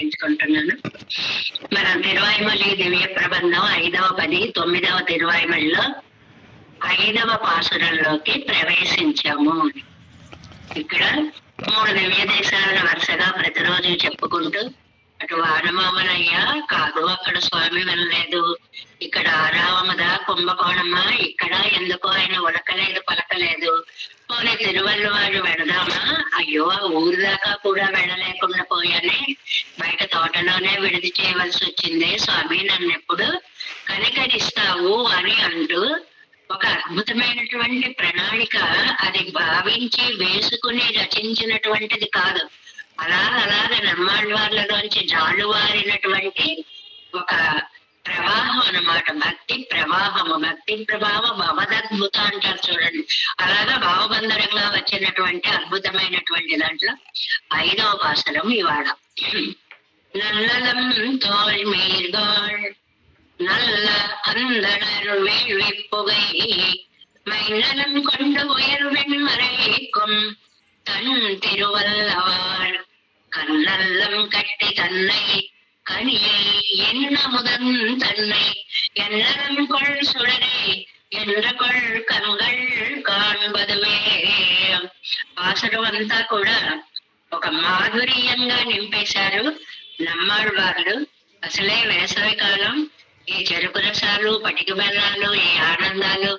సమర్పించుకుంటున్నాను. మనం తిరువాయిమలి దివ్య ప్రబంధం 5వ పది 9వ తిరువాయిమలిలో 5వ పాసురంలోకి ప్రవేశించాము. ఇక్కడ 3 దివ్య దేశాలను వరుసగా ప్రతిరోజు చెప్పుకుంటూ అటు వానమామలయ్య కాదు అక్కడ స్వామి వెళ్ళలేదు, ఇక్కడ ఆరావమద కుంభకోణమ్మ ఇక్కడ ఎందుకో ఆయన ఉలకలేదు పలకలేదు, పోనీ తిరువల్లువారు వెళదామా, అయ్యో ఆ ఊరు దాకా కూడా వెళ్ళలేకుండా పోయానే, బయట తోటలోనే విడిది చేయవలసి వచ్చింది, స్వామి నన్ను ఎప్పుడు కనికరిస్తావు అని అంటూ ఒక అద్భుతమైనటువంటి ప్రణాళిక, అది భావించి వేసుకుని రచించినటువంటిది కాదు, అలాగ నమ్మాళ్ళవార్లలోంచి జాలువారినటువంటి ఒక ప్రవాహం అన్నమాట. భక్తి ప్రవాహము, భక్తి ప్రభావం భవదద్భుత అంటారు చూడండి, అలాగా భావబంధరంగా వచ్చినటువంటి అద్భుతమైనటువంటి దాంట్లో 5వ పాసురం ఇవాళ. నల్లలం తోల్ మీర్గాళ్ நல்ல அந்தணர் வேள்விப்புகை மைநலம் கொண்டு உயர்வெண் மறைக்கும் தன் திருவல்லவார் கண்ணல்லம் கட்டி தன்னை கனியை என்ன முதன் தன்னை என்னலம் கொள் சுடரை என்ற கொள் கண்கள் కాణ్బదువే. పాసురం అంతా కూడా ఒక మాధుర్యంగా నింపేశారు నమ్మాళ్ళవార్లు. అసలే వేసవి కాలం, ఈ చెరుకు రసాలు పటిక బెల్లాలు ఈ ఆనందాలు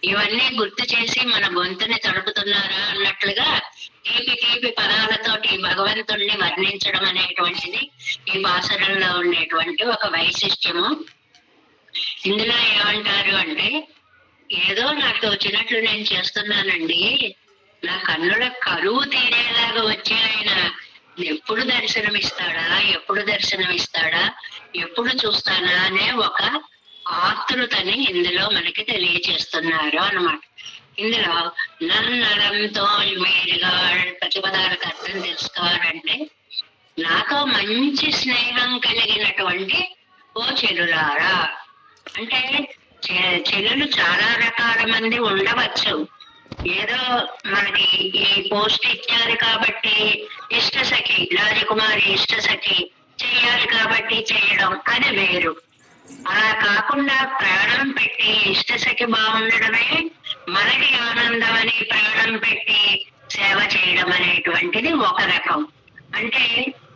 ఇవన్నీ గుర్తు చేసి మన గొంతుని తడుపుతున్నారా అన్నట్లుగా తీపి తీపి పదాలతోటి భగవంతుణ్ణి వర్ణించడం అనేటువంటిది ఈ పాసురంలో ఉండేటువంటి ఒక వైశిష్ట్యము. ఇందులో ఏమంటారు అంటే, ఏదో నాకు వచ్చినట్లు నేను చేస్తున్నానండి, నా కన్నుల కరువు తీరేలాగా వచ్చి ఆయన ఎప్పుడు దర్శనమిస్తాడా ఎప్పుడు చూస్తానా అనే ఒక ఆతృతని ఇందులో మనకి తెలియజేస్తున్నారు అన్నమాట. ఇందులో నన్నలంతో మీరుగా ప్రతిపదాలకు అర్థం తెలుసుకోవాలంటే, నాతో మంచి స్నేహం కలిగినటువంటి ఓ చెలులారా, అంటే చెలులు చాలా రకాల మంది ఉండవచ్చు. ఏదో మనకి ఈ పోస్ట్ ఇచ్చారు కాబట్టి ఇష్టసఖి రాజకుమారి ఇష్టసఖి చెయ్యాలి కాబట్టి చేయడం అది వేరు. అలా కాకుండా ప్రాణం పెట్టి ఇష్టసఖి బాగుండడమే మనకి ఆనందం అని ప్రాణం పెట్టి సేవ చేయడం అనేటువంటిది ఒక రకం. అంటే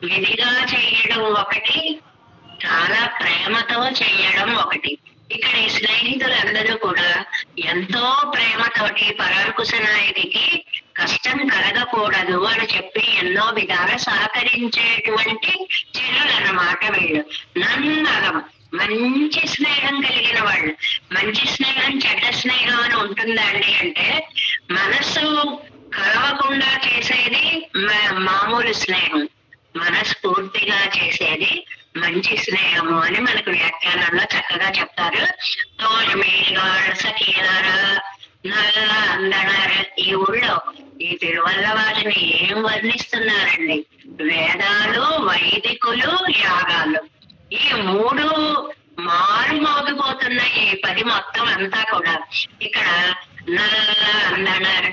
విధిగా చేయడం ఒకటి, చాలా ప్రేమతో చేయడం ఒకటి. ఇక్కడ ఈ స్నేహితులందరూ కూడా ఎంతో ప్రేమతోటి పరాంకుశ నాయకుడికి కష్టం కలగకూడదు అని చెప్పి ఎన్నో విధాల సహకరించేటువంటి చెల్లులు అన్నమాట వీళ్ళు. నన్నలం మంచి స్నేహం కలిగిన వాళ్ళు. మంచి స్నేహం చెడ్డ స్నేహం అని ఉంటుందండి అంటే, మనసు కలవకుండా చేసేది మామూలు స్నేహం, మనస్ఫూర్తిగా చేసేది మంచి స్నేహము అని మనకు వ్యాఖ్యానంలో చక్కగా చెప్తారు. సఖీలారా నల్ల అందనారు. ఈ ఊళ్ళో ఈ తిరువల్ల వారిని ఏం వర్ణిస్తున్నారండి? వేదాలు, వైదికులు, యాగాలు, ఈ 3 మారు మోగిపోతున్న ఈ 10 మొత్తం అంతా కూడా ఇక్కడ నల్ల అందనారు,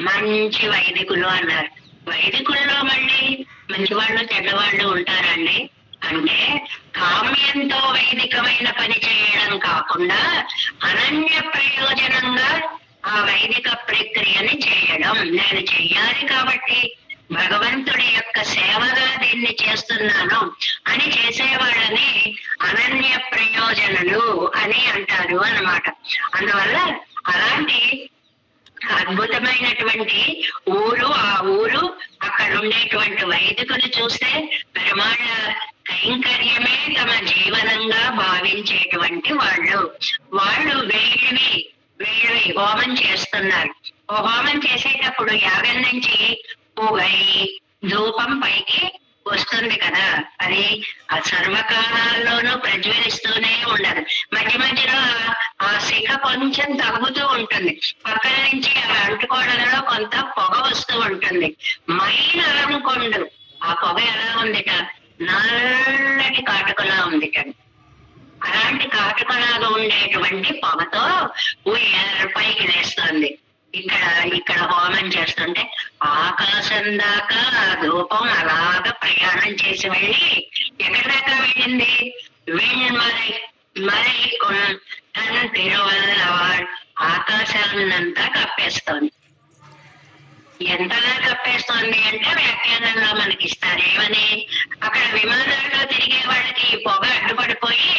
మంచి వైదికులు అన్నారు. వైదికుల్లో మళ్ళీ మంచివాళ్ళు చెడ్డవాళ్ళు ఉంటారండి. అంటే కామ్యంతో వైదికమైన పని చేయడం కాకుండా అనన్య ప్రయోజనంగా ఆ వైదిక ప్రక్రియని చేయడం. నేను చెయ్యాలి కాబట్టి భగవంతుడి యొక్క సేవగా దీన్ని చేస్తున్నాను అని చేసేవాళ్ళని అనన్య ప్రయోజనులు అని అంటారు అన్నమాట. అందువల్ల అలాంటి అద్భుతమైనటువంటి ఊరు, ఆ ఊరు అక్కడ ఉండేటువంటి వైదికులు చూస్తే పెరుమాళ్ళ కైంకర్యమే తమ జీవనంగా భావించేటువంటి వాళ్ళు వేడివి హోమం చేస్తున్నారు. ఓ హోమం చేసేటప్పుడు యాగం నుంచి పువ్వై ధూపం పైకి వస్తుంది కదా, అది ఆ సర్వకాలాల్లోనూ ప్రజ్వలిస్తూనే ఉండదు. మధ్య మధ్యలో ఆ శిఖ కొంచెం తగ్గుతూ ఉంటుంది, పక్కన నుంచి అలా అంటుకోవడంలో కొంత పొగ వస్తూ ఉంటుంది. మైన అలంకొండు, ఆ పొగ ఎలా ఉందిట, నల్లటి కాటుకలా ఉందిట. అలాంటి కాటుకలాగా ఉండేటువంటి పొగతో పైకి లేస్తుంది. ఇక్కడ హోమం చేస్తుంటే ఆకాశం దాకా ధూపం అలాగా ప్రయాణం చేసి వెళ్ళి ఏమైంది? విణ్మరై మరై తన తిరువల్లవాడ్ ఆకాశాన్నంతా కప్పేస్తోంది. ఎంతలా కప్పేస్తోంది అంటే వ్యాఖ్యానంలో మనకి ఇస్తారు ఏమని, అక్కడ విమానాల్లో తిరిగే వాళ్ళకి ఈ పొగ అడ్డుపడిపోయి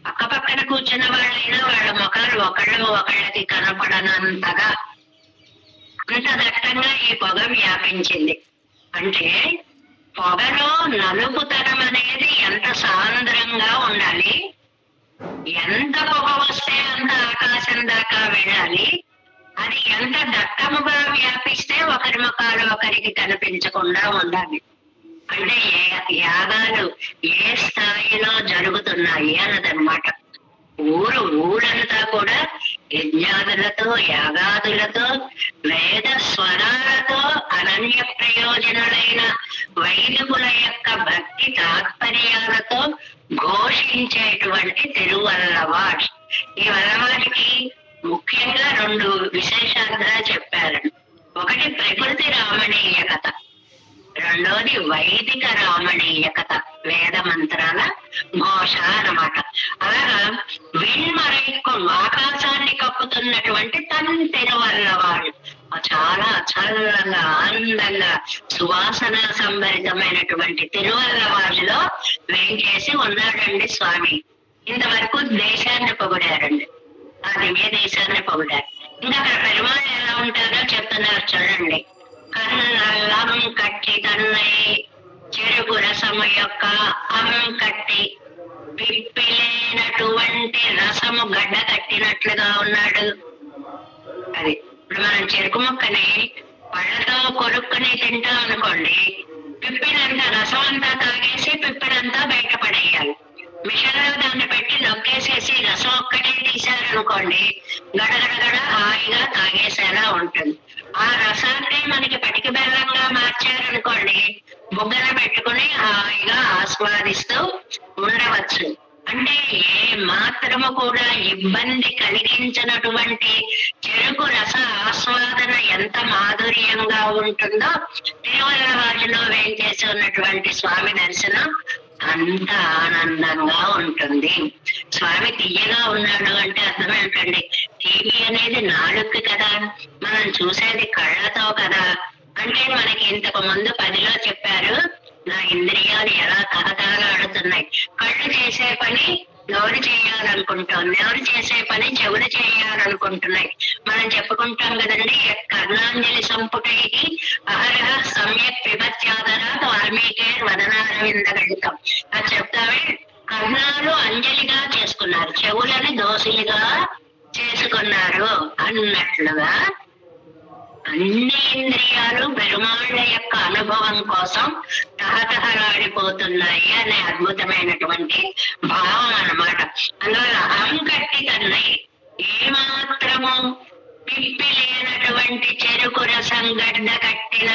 పక్కపక్కన కూర్చున్న వాళ్ళైనా వాళ్ళ ముఖాలు ఒకళ్ళకి కనపడనంతగా అంత దట్టంగా ఈ పొగ వ్యాపించింది. అంటే పొగలో నలుపుతనం అనేది ఎంత సాంద్రంగా ఉండాలి, ఎంత పొగ వస్తే అంత ఆకాశం దాకా వెళ్ళాలి, అది ఎంత దట్టముగా వ్యాపిస్తే ఒకరి ముఖాలు ఒకరికి కనిపించకుండా ఉండాలి. అంటే యాగాలు ఏ స్థాయిలో జరుగుతున్నాయి అన్నదన్నమాట. ఊరంతా కూడా యజ్ఞాదులతో యాగాదులతో వేద స్వరాలతో అనన్య ప్రయోజనులైన వైదికుల యొక్క భక్తి తాత్పర్యాలతో ఘోషించేటువంటి తిరువల్లవాడ్. ఈ వల్లవాడికి ముఖ్యంగా 2 విశేషాలుగా చెప్పారు. ఒకటి ప్రకృతి రామణీయ కథ, రెండోది వైదిక రామణీయ కథ, వేద మంత్రాల ఘోష అన్నమాట. అలాగా విణ్మరైకు ఆకాశాన్ని కప్పుతున్నటువంటి తన తిరువల్లవాడు చాలా చల్లగా ఆనందంగా సువాసన సంభరితమైనటువంటి తిరువల్లవాడిలో వేంచేసి ఉన్నాడండి స్వామి. ఇంతవరకు దేశాన్ని పొగిడారండి, ఆ దివ్య దేశాన్ని పొగిడారు. ఇంకా అక్కడ పెరుమాళ్ళు ఎలా ఉంటారో చెప్తున్నారు చూడండి. కన్నం కట్టి తన్నై చెరుకు రసము యొక్క కట్టి పిప్పిలేనటువంటి రసము గడ్డ కట్టినట్లుగా ఉన్నాడు. అది ఇప్పుడు మనం చెరుకు ముక్కని పళ్ళతో కొరుక్కుని తింటాం అనుకోండి, పిప్పినంత రసం అంతా తాగేసి పిప్పినంతా బయటపడేయాలి. మిషన్ లో దాన్ని పెట్టి నొక్కేసేసి రసం ఒక్కటే తీశారనుకోండి, గడగడగడ హాయిగా తాగేసేలా ఉంటుంది. ఆ రసాన్ని మనకి పటికి బెల్లంగా మార్చారనుకోండి, బుగ్గన పెట్టుకుని హాయిగా ఆస్వాదిస్తూ ఉండవచ్చు. అంటే ఏ మాత్రము కూడా ఇబ్బంది కలిగించినటువంటి చెరుకు రస ఆస్వాదన ఎంత మాధుర్యంగా ఉంటుందో తిరువల్లవాడిలో వేంచేసి ఉన్నటువంటి స్వామి దర్శనం అంత ఆనందంగా ఉంటుంది. స్వామి తీయగా ఉన్నాడు అంటే అర్థం ఏంటండి? తీపి అనేది నాలుగు కదా, మనం చూసేది కళ్ళతో కదా. అంటే మనకి ఇంతకు ముందు 10లో చెప్పారు, నా ఇంద్రియాలు ఎలా తహతహలాడుతున్నాయి. కళ్ళు చేసే పని నోరు చేయాలనుకుంటాం, నోరు చేసే పని చెవులు చేయాలనుకుంటున్నాయి. మనం చెప్పుకుంటాం కదండి, కర్ణాంజలి సంపుటైకి అహరహ సమ్యక్ పిబత్యాదరాత్ వాల్మీకే వదనారవింద గణితం. అది చెప్తామే, కర్ణాలు అంజలిగా చేసుకున్నారు, చెవులని దోసిలుగా చేసుకున్నారు అన్నట్లుగా అన్ని ఇంద్రియాలు పెరుమాళ్ళ యొక్క అనుభవం కోసం తహతహలాడిపోతున్నాయి అనే అద్భుతమైనటువంటి భావం అన్నమాట. అందువల్ల అంకట్టి తన్నై ఏమాత్రము పిప్పి లేనటువంటి చెరుకు రసం గడ్డ కట్టిన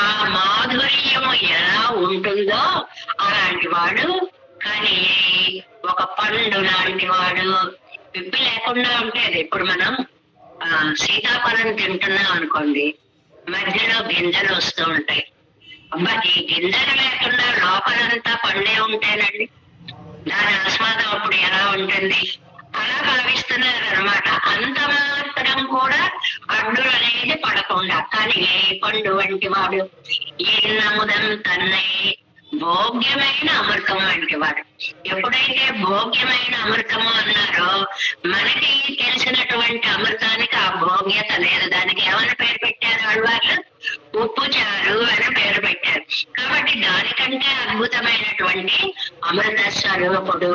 ఆ మాధుర్యము ఎలా ఉంటుందో అలాంటి వాడు, కానీ ఒక పండు లాంటి వాడు. పిప్పి లేకుండా ఉంటేది, ఇప్పుడు మనం సీతాఫలం తింటున్నాం అనుకోండి, మధ్యలో గింజలు వస్తూ ఉంటాయి. అబ్బా, ఈ గింజలు లేకుండా లోపలంతా పండే ఉంటేనండి దాని ఆస్వాదం అప్పుడు ఎలా ఉంటుంది? అలా భావిస్తున్నారు అనమాట. అంత మాత్రం కూడా అడ్డులు అనేది పడకుండా, కానీ ఏ పండు వంటి వాడు ఈన్నముదం తన్నై భోగ్యమైన అమృతం వంటి వాడు. ఎప్పుడైతే భోగ్యమైన అమృతము అన్నారో, మనకి తెలిసినటువంటి అమృతానికి ఆ భోగ్యత లేదు. దానికి ఏమని పేరు పెట్టారు వాళ్ళు? ఉప్పు చారు అని పేరు పెట్టారు. కాబట్టి దానికంటే అద్భుతమైనటువంటి అమృత స్వరూపుడు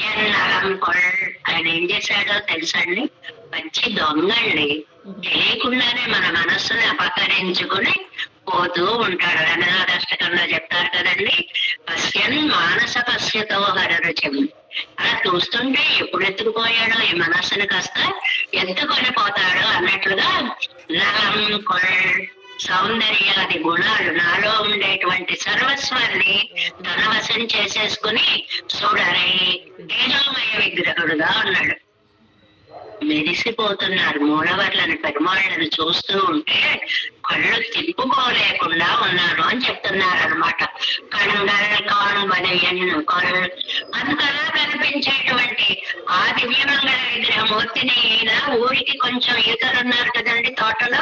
ఎన్నరం కొల్. ఆయన ఏం చేశాడో తెలుసండి? మంచి దొంగండి, తెలియకుండానే మన మనస్సుని అపహరించుకుని పోతూ ఉంటాడు. అనాథష్టకంలో చెప్తారు కదండి, పశ్యన్ మానస పశ్యతో హర రుచి. అలా చూస్తుంటే ఎప్పుడు ఎత్తుకుపోయాడో ఈ మనస్సుని కాస్త ఎత్తుకొని పోతాడు అన్నట్లుగా నలం కొల్ సౌందర్యాది గుణాలు, నాలో ఉండేటువంటి సర్వస్వాన్ని తన వశం చేసేసుకుని చూడరై తేజోమయ విగ్రహుడుగా ఉన్నాడు. మెరిసిపోతున్నారు. మూలవర్లను పెరుమాళ్ళను చూస్తూ ఉంటే కళ్ళు తిప్పుకోలేకుండా ఉన్నాను అని చెప్తున్నారు అనమాట. కళ్ళ కానుబలి ఎన్నుకొల్. అంతలా కనిపించేటువంటి ఆ దివ్యమంగళ విగ్రహమూర్తిని ఇలా ఊరికి కొంచెం ఇతరున్నారు కదండి తోటలో,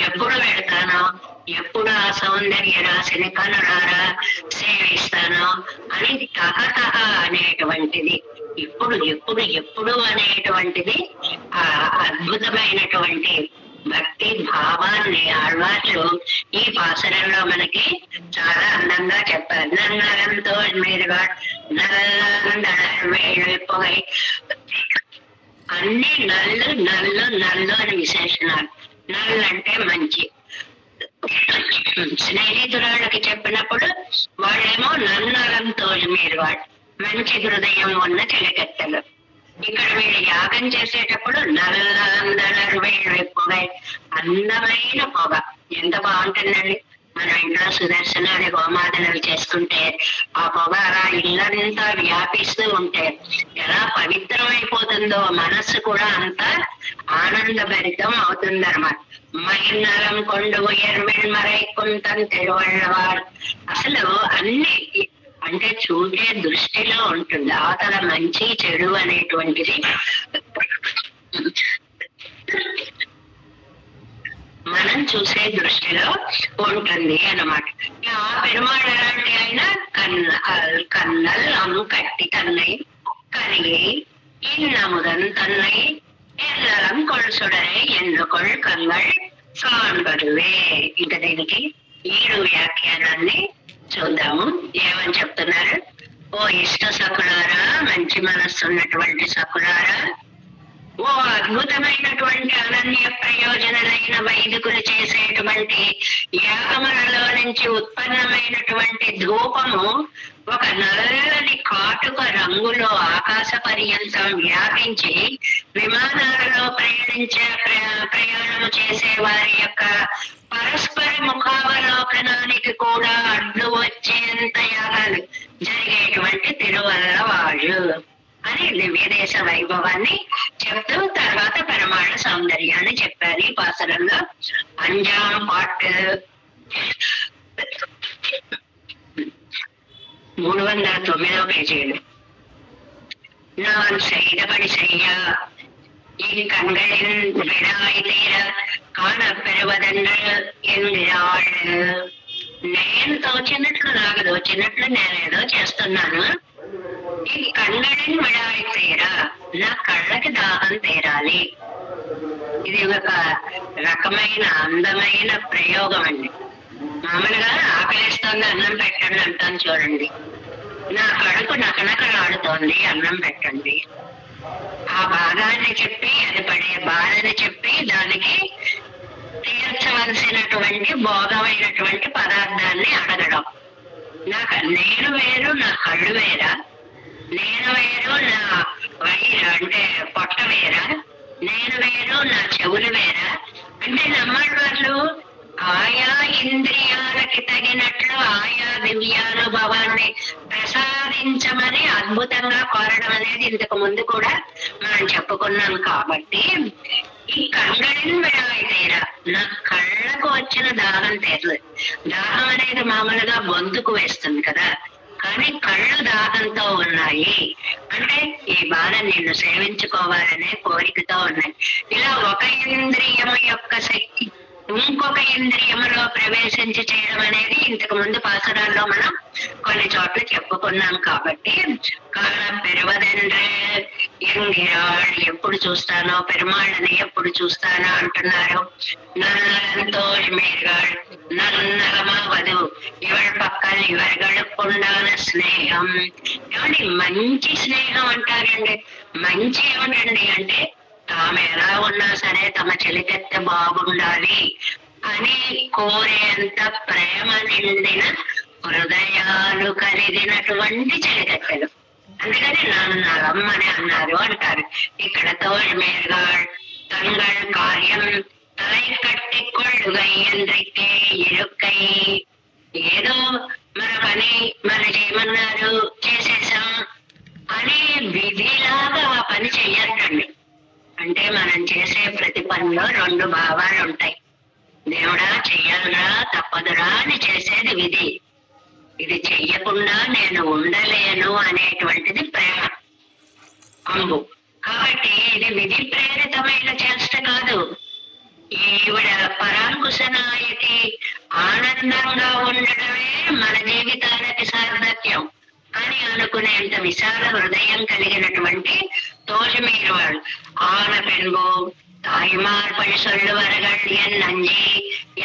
ఎప్పుడు వెళ్తానో, ఎప్పుడు ఆ సౌందర్య రాశిని కనులారా సేవిస్తానో అని తహతహ అనేటువంటిది, ఇప్పుడు ఎప్పుడు ఎప్పుడు అనేటువంటిది ఆ అద్భుతమైనటువంటి భక్తి భావాన్ని ఆళ్వార్లు ఈ పాసరంలో మనకి చాలా అందంగా చెప్పారు. నన్నరంతో మీరుగా నల్లందొగై, అన్ని నల్లు నల్లు నల్లు అని విశేషణాలు. నల్లు అంటే మంచి. స్నేహితురాళ్ళకి చెప్పినప్పుడు వాళ్ళేమో నన్నరంతో మీరు వాడు మంచి హృదయం ఉన్న చెలికత్తెలు. ఇక్కడ వీళ్ళు యాగం చేసేటప్పుడు నల్లందొగై అందమైన పొగ. ఎంత బాగుంటుందండి. మనం ఇంట్లో సుదర్శనాన్ని హోమాదనలు చేసుకుంటే ఆ పొగ అలా ఇల్లంతా వ్యాపిస్తూ ఉంటే ఎలా పవిత్రమైపోతుందో మనస్సు కూడా అంత ఆనందభరితం అవుతుందన్నమాట. మైనరం కొండు ఎర్వెల్మరై కుంతం తిరువళ్ళవారు. అసలు అన్ని అంటే చూసే దృష్టిలో ఉంటుంది. అవతల మంచి చెడు అనేటువంటిది మనం చూసే దృష్టిలో ఉంటుంది అన్నమాట. ఆ పెరుమాళ్ ఎలాంటి ఆయన కన్నల్ కట్టి తన్నై కరిగి ఇన్నముదన్ తన్నై ఎల్లరం కొలుసుడై ఎన్నుకొల్ కంగళ్ కాన్బడువే. ఇంకా దీనికి 7 వ్యాఖ్యానాన్ని చూద్దాము. ఏమని చెప్తున్నారు? ఓ ఇష్ట సకులారా, మంచి మనస్సు ఉన్నటువంటి సకులారా, ఓ అద్భుతమైనటువంటి అనన్య ప్రయోజనలైన వైదికులు చేసేటువంటి యాగములలో నుంచి ఉత్పన్నమైనటువంటి ధూపము ఒక నల్లని కాటుక రంగులో ఆకాశ పర్యంతం వ్యాపించి విమానాలలో ప్రయాణము చేసే వారి యొక్క పరస్పర ముఖావలోకనానికి కూడా అడ్డు వచ్చేంత యాగాలు జరిగేటువంటి తిరువల్లవాళ్ళు అని దివ్యదేశ వైభవాన్ని చెప్తూ తర్వాత పరమాణ సౌందర్యాన్ని చెప్పారు ఈ పాసరంలో. అంజాం పాటు 309వ పేజీలు. நான் செய்தபடி செய்ய கண்களின் விடாய் தீர కానపెరువదెன்று ఎన్నిరాళ్. నేను తోచినట్లు నాకు తోచినట్లు నేనేదో చేస్తున్నాను. ఈ కళ్ళని విడాయి తీరా, నా కళ్ళకి దాహం తీరాలి. ఇది ఒక రకమైన అందమైన ప్రయోగం అండి. మామూలుగా ఆకలిస్తుంది అన్నం పెట్టండి అంటాను చూడండి. నా కడుపు నకనకలాడుతోంది అన్నం పెట్టండి. ఆ భాగాన్ని చెప్పి అది పడే బాధని చెప్పి దానికి తీర్చవలసినటువంటి భోగమైనటువంటి పదార్థాన్ని అడగడం. నేను వేరు నా కళ్ళు వేరా, నేను వేరు నా వైరు అంటే పొట్ట వేరా, నేను వేరు నా చెవులు వేరా అంటే నమ్మడు వాళ్ళు ఆయా ఇంద్రియాలకి తగినట్లు ఆయా దివ్యానుభవాన్ని ప్రసాదించమని అద్భుతంగా కోరడం అనేది ఇంతకు ముందు కూడా మనం చెప్పుకున్నాం. కాబట్టి ఈ కళ్ళని విడాయి తీరా, నా కళ్ళకు వచ్చిన దాహం తీరలేదు. దాహం అనేది మామూలుగా గొంతుకు వేస్తుంది కదా, కానీ కళ్ళు దాహంతో ఉన్నాయి అంటే ఈ బాధ నిన్ను సేవించుకోవాలనే కోరికతో ఉన్నాయి. ఇలా ఒక ఇంద్రియము యొక్క శక్తి ఇంకొక ఇంద్రియములో ప్రవేశించి చేయడం అనేది ఇంతకు ముందు పాసరాల్లో మనం కొన్ని చోట్ల చెప్పుకున్నాం. కాబట్టి కాన పెరువదెండ్రే ఎంగిరాళ్ళు, ఎప్పుడు చూస్తానో పెరుమాళ్ళని ఎప్పుడు చూస్తానో అంటున్నారు. నల్లంతో మీరుగాడు నల్లమావదు ఇవరి పక్కన ఇవరిగడుకుండాన స్నేహం. ఏమండి మంచి స్నేహం అంటారండి. మంచి ఏమిటండి అంటే తాము ఎలా ఉన్నా సరే తమ చెలికెత్త బాగుండాలి అని కోరేంత ప్రేమ నిండిన హృదయాలు కలిగినటువంటి చెలికెత్తలు. అందుకని నన్ను అని అన్నారు అంటారు. ఇక్కడ తోழ்మేర్గాள் தங்கள் కార్యం తలై కట్టికొళ్ళుగై ఎంద్రికే ఇరుక్కై. ఏదో మన పని మన చేయమన్నారు చేసేసాం అని విధిలాగా ఆ పని చెయ్యకండి. అంటే మనం చేసే ప్రతి పనిలో 2 భావాలు ఉంటాయి. దేవుడా చెయ్యాలరా తప్పదురా అని చేసేది విధి, ఇది చెయ్యకుండా నేను ఉండలేను అనేటువంటిది ప్రేమ అంబు. కాబట్టి ఇది విధి ప్రేరితమైన చేష్ట కాదు. ఈవిడ పరాంకుశ నాయకి ఆనందంగా ఉండడమే మన జీవితానికి సార్థక్యం అని అనుకునేంత విశాల హృదయం కలిగినటువంటి తోషమీరు వాడు. ఆన పెన్బో தாய்மார்படி சொல்லுவார்கள் என் நஞ்சி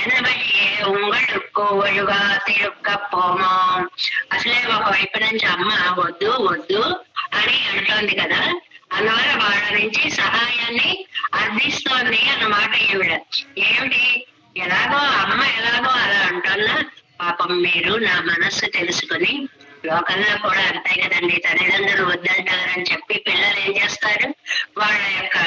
ఎనబడియే உங்களுக்கு ఒழுగా తిరుక్క పోమో. అసలే ఒకవైపు నుంచి అమ్మ వద్దు వద్దు అని అంటోంది కదా, అందువల్ల వాళ్ళ నుంచి సహాయాన్ని అర్థిస్తోంది అన్నమాట ఈవిడ. ఏమిటి, ఎలాగో అమ్మ ఎలాగో అలా అంటున్నా, పాపం మీరు నా మనస్సు తెలుసుకుని, లోకల్లో కూడా అంతే కదండి, తల్లిదండ్రులు వద్దంటారని చెప్పి పిల్లలు ఏం చేస్తారు, వాళ్ళ యొక్క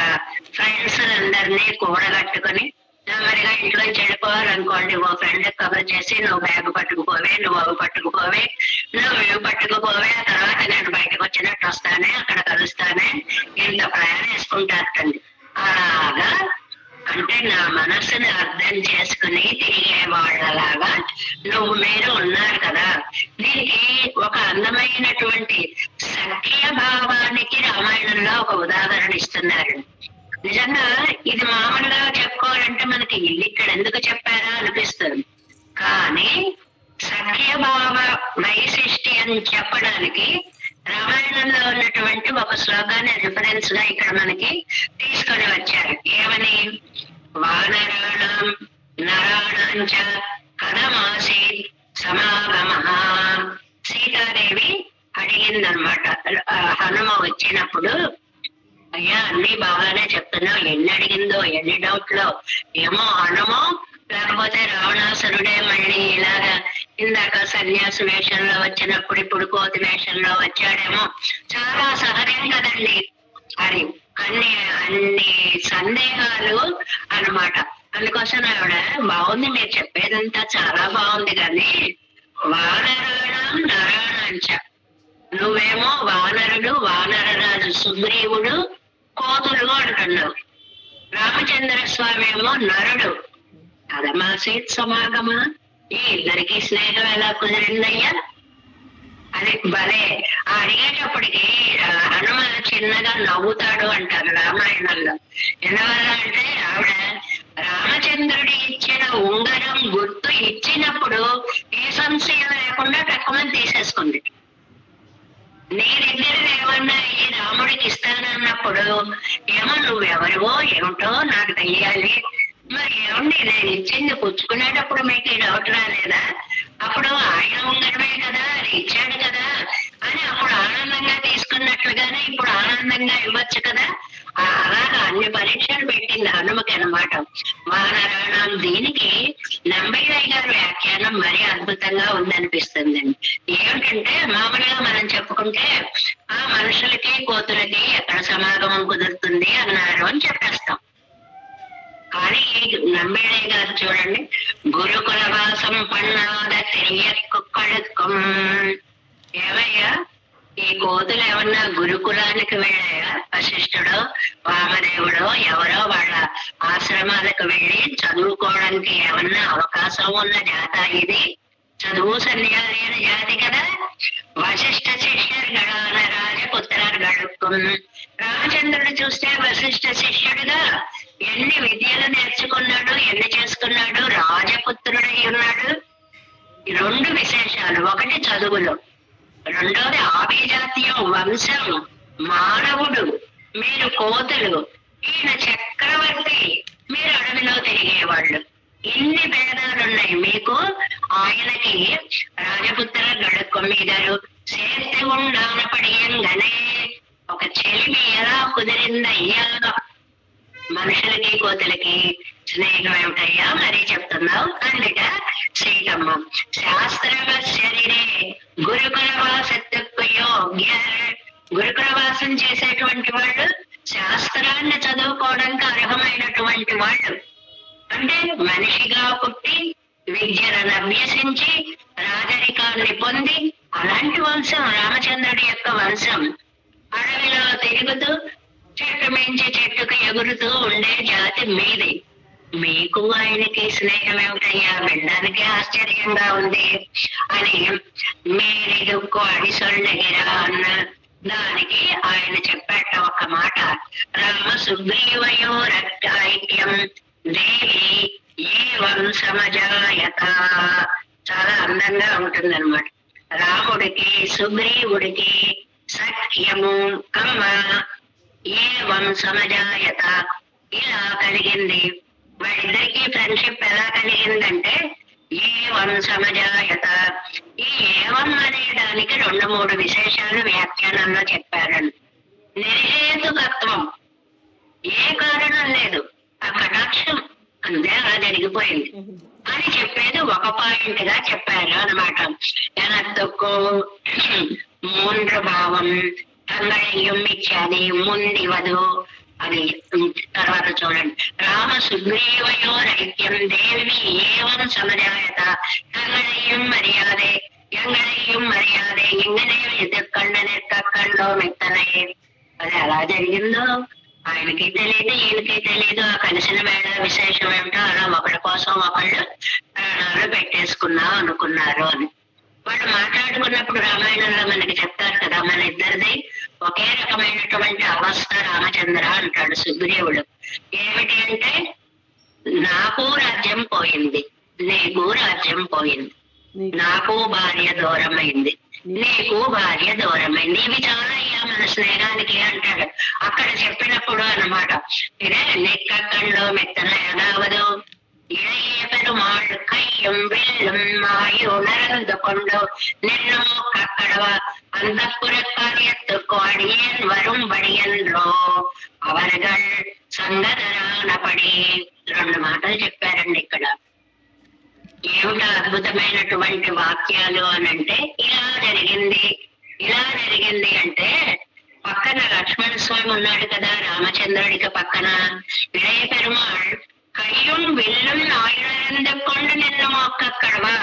ఫ్రెండ్స్ అందరినీ కూడగట్టుకుని నెమ్మదిగా ఇంట్లోంచి వెళ్ళిపోవాలనుకోండి, ఓ ఫ్రెండ్ కబర్ చేసి నువ్వు బ్యాగ్ పట్టుకుపోవే, నువ్వు అవి పట్టుకుపోవే, నువ్వు పట్టుకుపోవే, ఆ తర్వాత నేను బయటకు వచ్చినట్టు వస్తానే, అక్కడ కలుస్తానే, ఇంత ప్లాన్ వేసుకుంటారండి. అలాగా అంటే నా మనస్సుని అర్థం చేసుకుని తిరిగే వాళ్ళలాగా నువ్వు మీరు ఉన్నారు కదా. దీనికి ఒక అందమైనటువంటి సఖ్య భావానికి రామాయణంలో ఒక ఉదాహరణ ఇస్తున్నారు. నిజంగా ఇది మామూలుగా చెప్పుకోవాలంటే మనకి ఇల్లు ఇక్కడ ఎందుకు చెప్పారా అనిపిస్తుంది, కానీ సఖ్యభావ వైశిష్టి అని చెప్పడానికి రామాయణంలో ఉన్నటువంటి ఒక శ్లోకాన్ని రిఫరెన్స్ గా ఇక్కడ మనకి తీసుకొని వచ్చారు. ఏమని, వానరాణం నరాణాంచ కథమాసి సమాగమ. సీతాదేవి అడిగిందనమాట, హనుమ వచ్చినప్పుడు, అయ్యా అన్ని బాగానే చెప్తున్నావు, ఎన్ని అడిగిందో ఎన్ని డౌట్లో, ఏమో హనుమో లేకపోతే రావణాసురుడే మళ్ళీ ఇలాగా ఇందాక సన్యాసి వేషంలో వచ్చినప్పుడు ఇప్పుడు కోతి వేషంలో వచ్చాడేమో, చాలా సహజం కదండి అది, అన్ని సందేహాలు అన్నమాట. అందుకోసం ఆవిడ, బాగుంది మీరు చెప్పేదంతా చాలా బాగుంది, కానీ వానరాణం నరాణాంచ, నువ్వేమో వానరుడు, వానరరాజు సుగ్రీవుడు కోతులు అంటున్నావు, రామచంద్ర స్వామి ఏమో నరుడు, కథమాసీత్ సమాగమ, ఈ ఇద్దరికి స్నేహం ఎలా కుదిరిందయ్యా అది భలే. అడిగేటప్పటికి హనుమ చిన్నగా నవ్వుతాడు అంటారు రామాయణంలో. ఎందువల్ల అంటే ఆవిడ రామచంద్రుడి ఇచ్చిన ఉంగరం గుర్తు ఇచ్చినప్పుడు ఏ సంశయం లేకుండా తక్కువని తీసేసుకుంది. నీ దగ్గర ఏమన్నా ఈ రాముడికి ఇస్తానన్నప్పుడు, ఏమో నువ్వెవరివో ఏమిటో నాకు తెలియాలి, మరి ఏమండి నేను ఇచ్చింది పుచ్చుకునేటప్పుడు మీకు డౌట్ రాలేదా, అప్పుడు ఆయన ఉంగరమే కదా అది ఇచ్చాడు కదా అని అప్పుడు ఆనందంగా తీసుకున్నట్లుగానే ఇప్పుడు ఆనందంగా ఇవ్వచ్చు కదా. అలాగా అన్ని పరీక్షలు పెట్టింది హనుమకి అన్నమాట. వానరాణం దీనికి నంబయ్య గారి వ్యాఖ్యానం మరీ అద్భుతంగా ఉందనిపిస్తుందండి. ఏమిటంటే మామూలుగా మనం చెప్పుకుంటే ఆ మనుషులకి కోతులకి ఎక్కడ సమాగమం కుదురుతుంది అన్నారు అని చెప్పేస్తాం. కానీ నంబేడే గారు చూడండి, గురుకులవాసం పన్నాద తెలియకుక్కడుకం. ఏమయ్యా ఈ కోతులు ఏమన్నా గురుకులానికి వెళ్ళాయా, వశిష్ఠుడో వామదేవుడో ఎవరో వాళ్ళ ఆశ్రమాలకు వెళ్ళి చదువుకోవడానికి ఏమన్నా అవకాశం ఉన్న జాత ఇది, చదువు సన్యాసైన జాతి కదా. వశిష్ఠ శిష్యర్గళాన రాజపుత్రర్గళుక్కం. రామచంద్రుడు చూస్తే వశిష్ఠ శిష్యుడుగా ఎన్ని విద్యలు నేర్చుకున్నాడు, ఎన్ని చేసుకున్నాడు, రాజపుత్రుడై ఉన్నాడు. రెండు విశేషాలు, ఒకటి చదువులు, రెండోది ఆభిజాత్యం వంశం, మానవుడు, మీరు కోతులు, ఈయన చక్రవర్తి, మీరు అడవిలో తిరిగేవాళ్ళు. ఇన్ని భేదాలున్నాయి మీకు. ఆయనకి రాజపుత్ర గడుకొమ్మిదారు చేతి ఉండానపడియంగానే ఒక చెలిమి ఎలా కుదిరిందయ్యా. మనుషులకి కోతులకి స్నేహం ఏమిటయ్యా మరీ చెప్తున్నావు అందుక సీతమ్మ. శాస్త్రవ శరీరే గురుకులవాసత్తుకు యోగ్య. గురుకులవాసం చేసేటువంటి వాళ్ళు శాస్త్రాన్ని చదువుకోవడానికి అర్హమైనటువంటి వాళ్ళు. అంటే మనిషిగా పుట్టి విద్యలను అభ్యసించి రాజరికాన్ని పొంది అలాంటి వంశం రామచంద్రుడి యొక్క వంశం. అడవిలో తిరుగుతూ చెట్టు మించి చెట్టుకు ఎగురుతూ ఉండే జాతి మీది. మీకు ఆయనకి స్నేహం ఏమిటయ్యా, వినడానికి ఆశ్చర్యంగా ఉంది అని మేరిదుక్కు అడిసొండగిరా అన్న దానికి ఆయన చెప్పాట ఒక మాట, రామ సుగ్రీవయో రక్తైక్యం దేవి ఏవం సమజాయత. చాలా అందంగా ఉంటుంది అనమాట. రాముడికి సుగ్రీవుడికి సఖ్యము కమ్మ ఏవం సమజాయత ఇలా కలిగింది. వాళ్ళిద్దరికీ ఫ్రెండ్షిప్ ఎలా కలిగిందంటే ఏవం సమజాయత. ఈ ఏవం అనే దానికి 2-3 విశేషాలు వ్యాఖ్యానంలో చెప్పారండి. నిర్హేతుకత్వం, ఏ కారణం లేదు, ఆ కటాక్షం అంతే అలా జరిగిపోయింది అని చెప్పేది ఒక పాయింట్ గా చెప్పారు అనమాట. ఎనత్తొక్కు మూండ్ర భావం తంగళయ్యం ఇచ్చాది ముందివదు అది. తర్వాత చూడండి, రామ సుగ్రీవయో రైత్యం దేవి ఏవం సమజాయత తంగళయ్యం మర్యాదే ఎంగళయ్యం మర్యాదే ఇంగనే ఎదుర్కొండ నెక్కకండో మెత్తనే. అది ఎలా జరిగిందో ఆయనకి తెలియదు, ఈయనకి తెలియదు. ఆ కలిసిన వేళ విశేషం ఏమిటో అలా ఒకరి కోసం ఒకళ్ళు ప్రాణాలు పెట్టేసుకున్నాం అనుకున్నారు అని వాళ్ళు మాట్లాడుకున్నప్పుడు రామాయణంలో మనకి చెప్తారు కదా, మన ఇద్దరిది ఒకే రకమైనటువంటి అవస్థ రామచంద్ర అంటాడు సుగ్రీవుడు. ఏమిటి అంటే, నాకు రాజ్యం పోయింది, నీకు రాజ్యం పోయింది, నాకు భార్య దూరమైంది, నీకు భార్య దూరమైంది. ఇవి చాలా అయ్యా మన స్నేహానికి అంటాడు అక్కడ చెప్పినప్పుడు అన్నమాట. ఇదే నెక్కకండో మెత్తన ఎదావదు இளைய பெருமாள் கையும் வெல்லும் மாயுணர்ந்து கொண்டு நின்னும் கக்கடவா அந்த புறக்காரியத்துக்கு அடியேன் வரும்படி என்றோ அவர்கள் సంగదరానపడి. 2 మాటలు చెప్పారండి ఇక్కడ. ఏమిటో అద్భుతమైనటువంటి వాక్యాలు అనంటే, ఇలా జరిగింది ఇలా జరిగింది అంటే పక్కన లక్ష్మణ స్వామి ఉన్నాడు కదా రామచంద్రుడికి పక్కన. ఇళయ పెరుమాళ్ కయ్యం విల్లం ఆయుధందుకొండు నిన్ను మొక్కక్కడవా,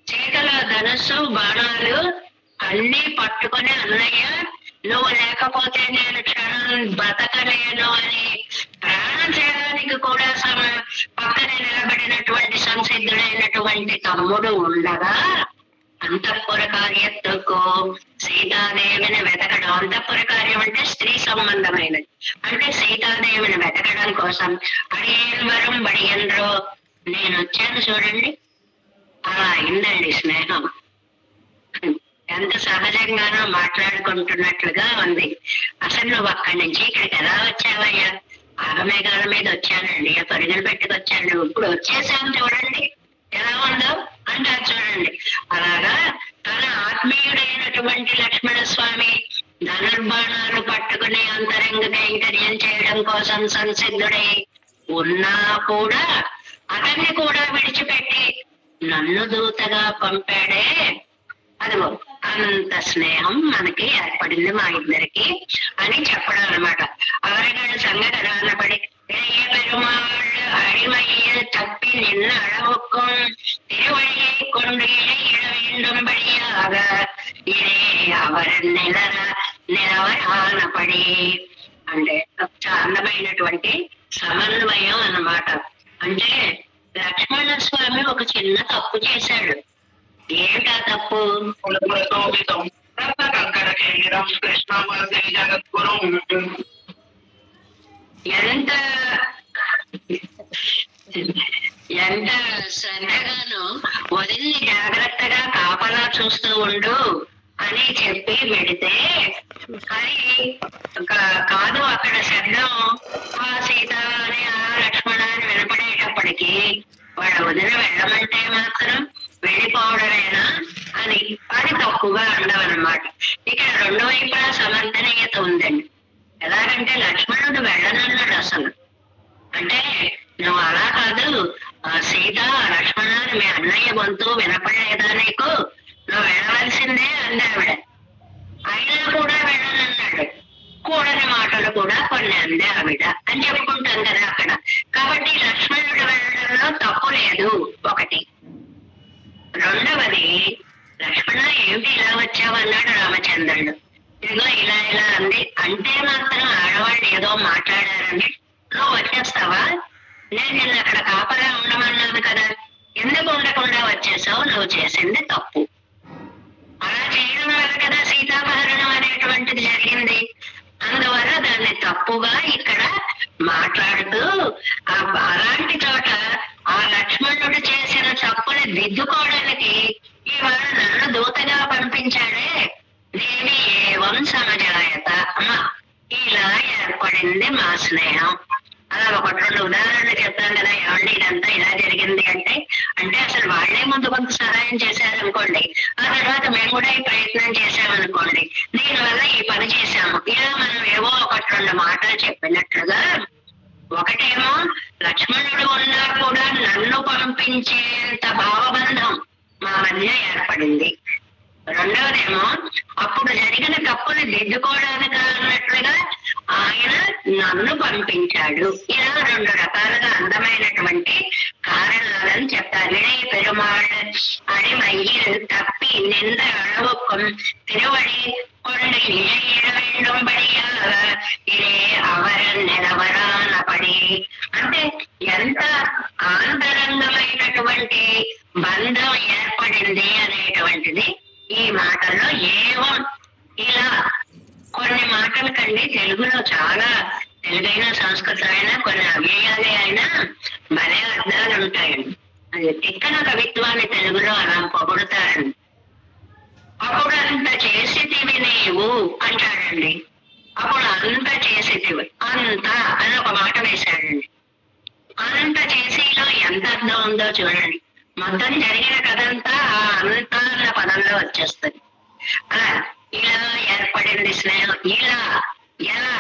చేతిలో ధనుస్సు బాణాలు అన్ని పట్టుకొని అన్నయ్య నువ్వు లేకపోతే నేను క్షణం బతకలేను అని ప్రాణం చేయడానికి కూడా పక్కన నిలబడినటువంటి సంసిద్ధుడైనటువంటి తమ్ముడు ఉండగా అంతఃపుర కార్యత్తుకు సీతాదేవిని వెతకడం. అంతఃపుర కార్యం అంటే స్త్రీ సంబంధమైనది. అంటే సీతాదేవిని వెతకడం కోసం అడియన్ వరం బడియన్రో నేను వచ్చాను చూడండి. అలా అయిందండి స్నేహం. ఎంత సహజంగానో మాట్లాడుకుంటున్నట్లుగా ఉంది. అసలు నువ్వు అక్కడి నుంచి ఇక్కడికి ఎలా వచ్చావయ్యా? ఆగమేఘాల మీద వచ్చానండి, పరుగులు పెట్టుకొచ్చాను, ఇప్పుడు వచ్చేసాను చూడండి ఎలా ఉందో అంటారు చూడండి. అలాగా తన ఆత్మీయుడైనటువంటి లక్ష్మణ స్వామి ధనుర్బాణాలు పట్టుకుని అంతరంగ కైంకర్యం చేయడం కోసం సంసిద్ధుడై ఉన్నా కూడా అతన్ని కూడా విడిచిపెట్టి నన్ను దూతగా పంపాడే. అదిగో అంత స్నేహం మనకి ఏర్పడింది మా ఇద్దరికి అని చెప్పడం అనమాట. అవరగడు సంగతరానపడి இளைய பெருமாள் அடிமையில் தப்பி நின்று அளவுக்கும் திருவழியை கொண்டு இழையிட வேண்டும்படியாக ఇదే అవర నిలవరానపడి. అంటే అందమైనటువంటి సమన్వయం అన్నమాట. అంటే లక్ష్మణ స్వామి ఒక చిన్న తప్పు చేశాడు. ఏంటా తప్పు? ఎంత ఎంత శ్రద్ధగానో వదిలి జాగ్రత్తగా కాపలా చూస్తూ ఉండు అని చెప్పి పెడితే అది కాదు. అక్కడ శబ్దం ఆ సీత అని ఆ లక్ష్మణ అని వినపడేటప్పటికీ వాడు వదిలి వెళ్ళమంటే మాత్రం వెళ్ళిపోవడమేనా అని అది తప్పుగా ఉండవన్నమాట. ఇక్కడ 2 వైపులా సమర్థనీయత ఉందండి. ఎలాగంటే లక్ష్మణుడు వెళ్ళనన్నాడు అసలు. అంటే నువ్వు అలా కాదు, సీత లక్ష్మణ మీ అన్నయ్య గొంతు వినపడలేదా నీకు, నువ్వు వెళ్ళవలసిందే అంది ఆవిడ. అయినా కూడా వెళ్ళనన్నాడు. కూడని మాటలు కూడా కొన్ని అంది ఆవిడ అని చెప్పుకుంటాం కదా అక్కడ. కాబట్టి లక్ష్మణుడు వెళ్ళడంలో తప్పు లేదు ఒకటి. రెండవది, లక్ష్మణ ఏమిటి ఇలా వచ్చావన్నాడు రామచంద్రుడు. ఇదిగో ఇలా ఇలా అంది అంటే మాత్రం ఆడవాళ్ళు ఏదో మాట్లాడారని నువ్వు వచ్చేస్తావా? నేను నిన్ను అక్కడ కాపలా ఉండమన్నాను కదా, ఎందుకు ఉండకుండా వచ్చేసావు? నువ్వు చేసింది తప్పు. అలా చేయడం వల్ల కదా సీతాపహరణం అనేటువంటిది జరిగింది. అందువల్ల దాన్ని తప్పుగా ఇక్కడ మాట్లాడుతూ అలాంటి చోట ఆ లక్ష్మణుడు చేసిన తప్పుని దిద్దుకోవడానికి ఇవాళ నన్ను దూతగా పంపించాడే. దేవి ఏవం సమజాయత, ఇలా ఏర్పడింది మా స్నేహం. అలా ఒకటి రెండు ఉదాహరణలు చెప్తాను కదా, ఏమండి ఇదంతా ఇలా జరిగింది అంటే అసలు వాళ్లే ముందు కొంత సహాయం చేశారనుకోండి, ఆ తర్వాత మేము కూడా ఈ ప్రయత్నం చేశామనుకోండి, దీనివల్ల ఈ పని చేశాము. ఇలా మనం ఏవో ఒకటి రెండు మాటలు చెప్పినట్లుగా, ఒకటేమో లక్ష్మణుడు ఉన్నా కూడా నన్ను పంపించేంత భావబంధం మా మధ్య ఏర్పడింది. రెండవదేమో అప్పుడు జరిగిన తప్పుని దిద్దుకోవడానికి అన్నట్లుగా ఆయన నన్ను పంపించాడు. ఇలా రెండు రకాలుగా అందమైనటువంటి కారణాలను చెప్తారు. ఇళయ పెరుమాళ్ అడిమయ్யில் తప్పి నింద அளவுக்கும் திருவடி கொண்டு இழையிட வேண்டும்படியாக ఇదే అవర నిలవరానపడి. అంటే ఎంత ఆంతరంగమైనటువంటి బంధం ఏర్పడింది అనేటువంటిది ఈ మాటల్లో ఏవం. ఇలా కొన్ని మాటలకండి తెలుగులో చాలా, తెలుగైనా సంస్కృతం అయినా కొన్ని అవ్యయాలే అయినా భలే అర్థాలు ఉంటాయండి. అది తిక్కన కవిత్వాన్ని తెలుగులో అలా పొగుడుతారండి. అప్పుడు అంత చేసితివి నీవు అంటాడండి. అప్పుడు అంత చేసితివి, అంత అని ఒక మాట వేశాడండి. అంత చేసిలో ఎంత అర్థం ఉందో చూడండి. మొత్తం జరిగిన కథంతా ఆ అంత అన్న పదంలో వచ్చేస్తుంది. అలా ఇలా ఏర్పడింది స్నేహం. ఇలా ఎలా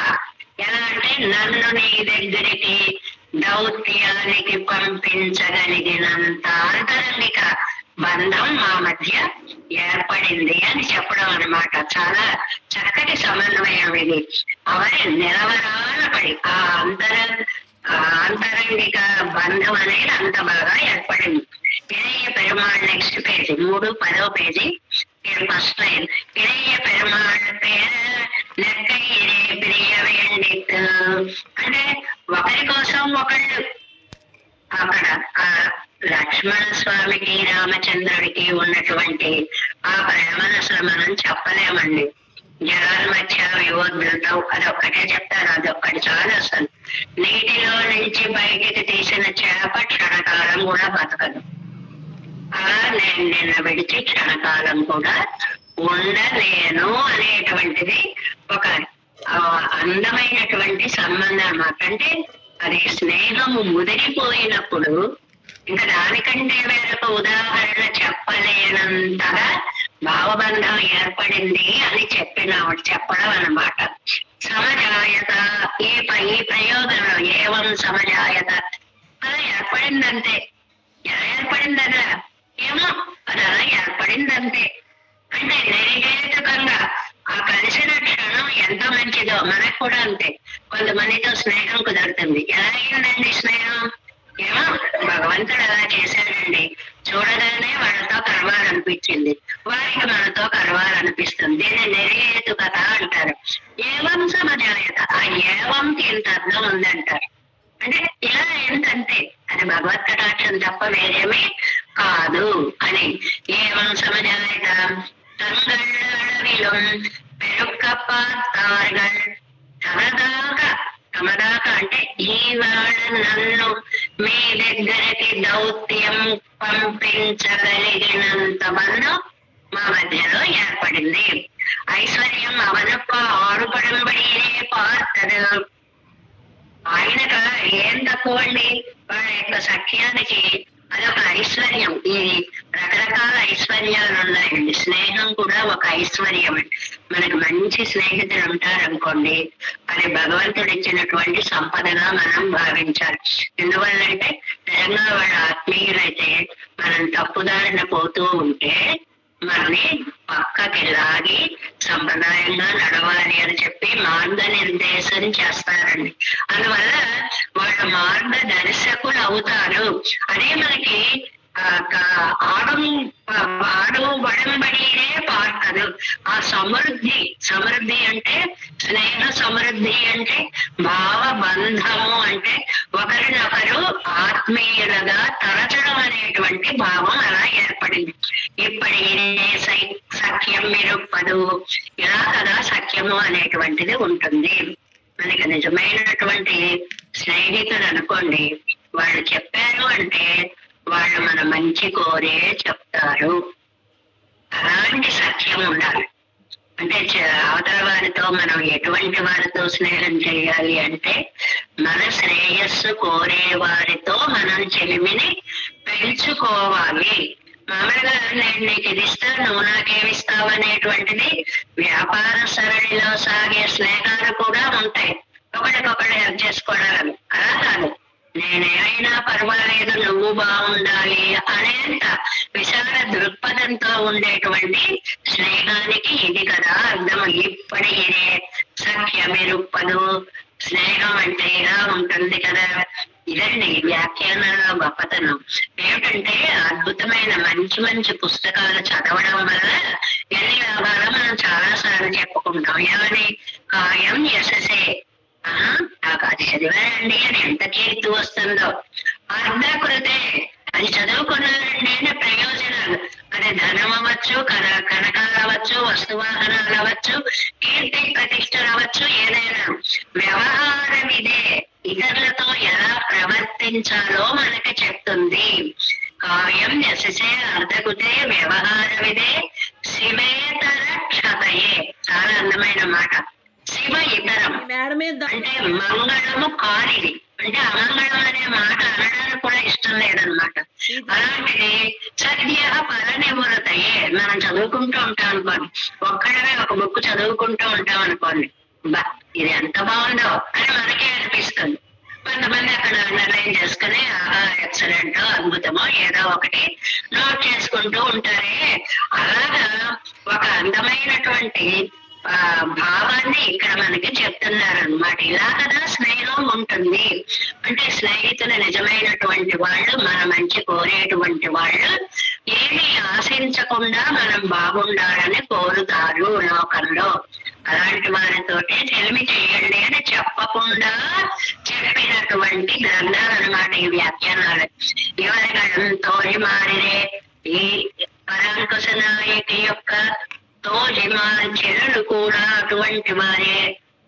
ఎలా అంటే నన్ను నీ దగ్గరికి దౌత్యానికి పంపించగలిగినంత ఆంతరంగిక బంధం మా మధ్య ఏర్పడింది అని చెప్పడం అన్నమాట. చాలా చక్కటి సమన్వయం ఇది. అవరి నిలవరాన పడి ఆ ఆంతరంగిక బంధం అనేది అంత బాగా ఏర్పడింది. Ilaya Perumal next page 3 page first line. Ilaya Perumal పేరు నెక్కయ్యే ప్రియ వేండిత్. అంటే ఒకరి కోసం ఒకళ్ళు అక్కడ ఆ లక్ష్మణ స్వామికి రామచంద్రుడికి ఉన్నటువంటి ఆ ప్రేమను మనం చెప్పలేమండి. జలాల మధ్య వివోద్భుతం అదొక్కటే చెప్తారు. అదొక్కటి చాలు. అసలు నీటిలో నుంచి బయటికి తీసిన చేప క్షణకాలం కూడా బతకదు. అలా నేను నిన్న విడిచి క్షణకాలం కూడా ఉండలేను అనేటువంటిది ఒక అందమైనటువంటి సంబంధం అన్నమాట. అంటే అది స్నేహము ముదిరిపోయినప్పుడు ఇంకా దానికంటే వేరొక ఉదాహరణ చెప్పలేనంతగా భావబంధం ఏర్పడింది అని చెప్పడం అన్నమాట. సమజాయత ఈ ప్రయోగంలో ఏవం సమజాయత అలా ఏర్పడిందంతే. ఎలా ఏర్పడిందనా ఏమో అది అలా ఏర్పడిందంతే. అంటే నిర్హేతుకంగా ఆ కలిసిన క్షణం ఎంత మంచిదో మనకు కూడా అంతే. కొంతమందితో స్నేహం కుదురుతుంది. ఎలా అయిందండి స్నేహం? ఏమో భగవంతుడు అలా చేశాడండి. చూడగానే వాళ్ళతో కలవాలనిపించింది, వారికి మనతో కలవాలనిపిస్తుంది. దీన్ని నిర్హేతుకత అంటారు. ఏవం సమజాయత, ఆ ఏవంకి ఇంత అర్థం ఉందంటారు. అంటే ఇలా ఏంటంటే అది భగవత్ కటాక్షం తప్ప వేరేమీ కాదు అని. ఏవం సమజాయత తమదాకా పెరుక్కపార్తార్గల్ తమదాకా అంటే ఈవాళ నన్ను మీ దగ్గరికి దౌత్యం పంపించగలిగినంత బంధం మా మధ్యలో ఏర్పడింది. ఐశ్వర్యం అవనప్ప ఆడుపడంబడియే పార్తదు. ఆయనక ఏం తక్కువ అండి వాళ్ళ యొక్క సఖ్యానికి. అదొక ఐశ్వర్యం. ఈ రకరకాల ఐశ్వర్యాలు ఉన్నాయండి. స్నేహం కూడా ఒక ఐశ్వర్యం. మనకు మంచి స్నేహితులు ఉంటారనుకోండి, అది భగవంతుడు ఇచ్చినటువంటి సంపదగా మనం భావించాలి. ఎందువల్లంటే నిజంగా వాళ్ళ ఆత్మీయులైతే మనం తప్పుదారిన పోతూ ఉంటే మనని పక్కకి లాగి సంప్రదాయంగా నడవాలి అని చెప్పి మార్గనిర్దేశం చేస్తారండి. అందువల్ల వాళ్ళ మార్గదర్శకులు అవుతారు. అదే మనకి ఆడు వడంబడినే పార్కదు. ఆ సమృద్ధి అంటే స్నేహ సమృద్ధి అంటే భావ బంధము అంటే ఒకరినొకరు ఆత్మీయులుగా తరచడం అనేటువంటి భావం అలా ఏర్పడింది. ఇప్పటి సఖ్యం మిరుప్పదు, ఇలా కదా సఖ్యము అనేటువంటిది ఉంటుంది. మనకి నిజమైనటువంటి స్నేహితులు అనుకోండి, వాళ్ళు చెప్పారు అంటే వాళ్ళు మన మంచి కోరే చెప్తారు. అలాంటి సఖ్యం ఉండాలి. అంటే అవతల వారితో మనం ఎటువంటి వారితో స్నేహం చేయాలి అంటే మన శ్రేయస్సు కోరే వారితో మనం చెలిమిని పెంచుకోవాలి. మామూలుగా నేను నీకు ఇది ఇస్తాను, నువ్వు నాకేమిస్తావు అనేటువంటిది వ్యాపార సరళిలో సాగే స్నేహాలు కూడా ఉంటాయి. ఒకరికొకరు హెల్ప్ చేసుకోవడం అలా కాదు. నేనేమైనా పర్వాలేదు, నువ్వు బాగుండాలి అనేంత విశాల దృక్పథంతో ఉండేటువంటి స్నేహానికి ఇది కదా అర్థం. ఇప్పటి ఇదే సఖ్యమిరుప్పదు, స్నేహం అంటే ఇలా ఉంటుంది కదా. ఇదండి వ్యాఖ్యానాల గొప్పతనం. ఏమిటంటే అద్భుతమైన మంచి మంచి పుస్తకాలు చదవడం వల్ల ఎన్ని లాభాలు మనం చాలా సార్లు చెప్పుకుంటాం. ఏమని కాయం యశసే, అది చదివారండి అని ఎంత కీర్తి వస్తుందో. అర్ధకృతే, అది చదువుకున్నారండి అనే ప్రయోజనాలు, అది ధనం అవ్వచ్చు, కనకాలు అవ్వచ్చు, వస్తువాహనాలు అవ్వచ్చు, కీర్తి ప్రతిష్టలు అవ్వచ్చు, ఏదైనా. వ్యవహారం ఇదే, ఇతరులతో ఎలా ప్రవర్తించాలో మనకి చెప్తుంది. కావ్యం యశసే అర్ధకుతే వ్యవహారమిదే శివేతర క్షతయే. చాలా అందమైన మాట. శివ ఇతరం అంటే మంగళము కానిది, అంటే అమంగళం అనే మాట అనడానికి కూడా ఇష్టం లేదనమాట. అలాంటిది సద్య పరనివృతయే. మనం చదువుకుంటూ ఉంటాం అనుకోండి, ఒక్కడమే ఒక బుక్ చదువుకుంటూ ఉంటాం అనుకోండి, బా ఇది ఎంత బాగుందో అని మనకే అనిపిస్తుంది. కొంతమంది అక్కడ నిర్ణయం చేసుకుని ఎక్సలెంట్, అద్భుతమో ఏదో ఒకటి నోట్ చేసుకుంటూ ఉంటారే. అలాగా ఒక అందమైనటువంటి భావాన్ని ఇక్కడ మనకి చెప్తున్నారనమాట. ఇలా కదా స్నేహం ఉంటుంది. అంటే స్నేహితులు నిజమైనటువంటి వాళ్ళు, మన మంచి కోరేటువంటి వాళ్ళు, ఏమీ ఆశించకుండా మనం బాగుండాలని కోరుతారు లోకంలో. అలాంటి వారితోటే చెలిమి చేయండి అని చెప్పకుండా చెప్పినటువంటి గ్రంథాలు అనమాట ఈ వ్యాఖ్యానాలు. ఎవరితో మారిరే ఈ పరాంకుశ నాయకి యొక్క చెరులు కూడా అటువంటి వారే.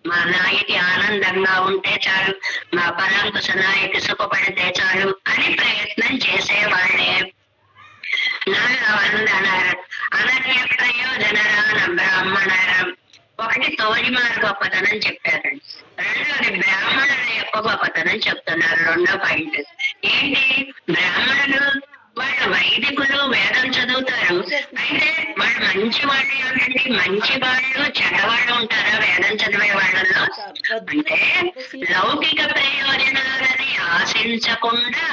మా నాయకి ఆనందంగా ఉంటే చాలు, మా పరాంకుశ నాయకి సుఖపడితే చాలు అని ప్రయత్నం చేసేవాళ్ళే. అనన్య ప్రయోజనరాన బ్రాహ్మణరం. ఒకటి తోడిమార్ గొప్పతనం చెప్పారండి, రెండోది బ్రాహ్మణుల యొక్క గొప్పతనం చెప్తున్నారు. రెండో పాయింట్ ఏంటి? బ్రాహ్మణులు వాళ్ళు వైదికులు, వేదం చదువుతారు. అయితే వాళ్ళు మంచి వాళ్ళు ఏమిటండి? మంచి వాళ్ళు చెడ్డవాళ్ళు ఉంటారా వేదం చదివే వాళ్ళలో? అంటే లౌకిక ప్రయోజనాలని ఆశించకుండా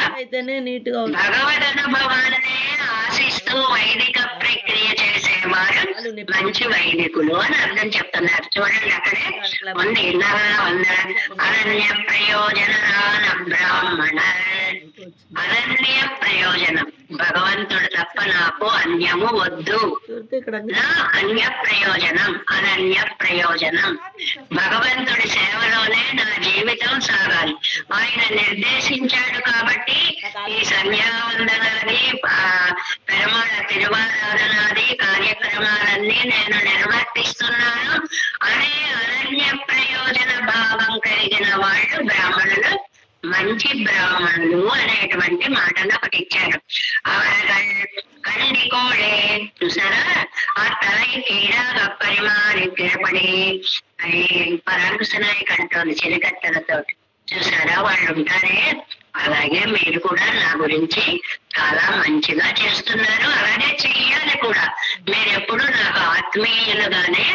భగవద్ అనుభవాలనే ఆశిస్తూ వైదిక ప్రక్రియ చేసేవారు మంచి వైదికులు అని అర్థం చెప్తున్నారు. చూడండి అక్కడే ఉంది, అనన్య ప్రయోజనాన బ్రాహ్మణ. అనన్య ప్రయోజనం, భగవంతుడు తప్ప నాకు అన్యము వద్దు. నా అన్య ప్రయోజనం, అనన్య ప్రయోజనం. భగవంతుడి సేవలోనే నా జీవితం సాగాలి. ఆయన నిర్దేశించాడు కాబట్టి ఈ సంధ్యావందనాది, పెరుమాళ తిరువారాధనాది కార్యక్రమాలన్నీ నేను నిర్వర్తిస్తున్నాను అనే అనన్య ప్రయోజన భావం కలిగిన వాళ్ళు బ్రాహ్మణులు, మంచి బ్రాహ్మణులు అనేటువంటి మాటను ఒకటి ఇచ్చారు. కండికోడే చూసారా, ఆ తలై కీడాగ పరిమాణి తిరపడి పరాంకుశనాయకు అంటోంది చెలికత్తెలతో. చూసారా వాళ్ళు ఉంటారే, అలాగే మీరు కూడా నా గురించి చాలా మంచిగా చేస్తున్నారు, అలాగే చెయ్యాలి కూడా. మీరు ఎప్పుడు నాకు ఆత్మీయులుగానే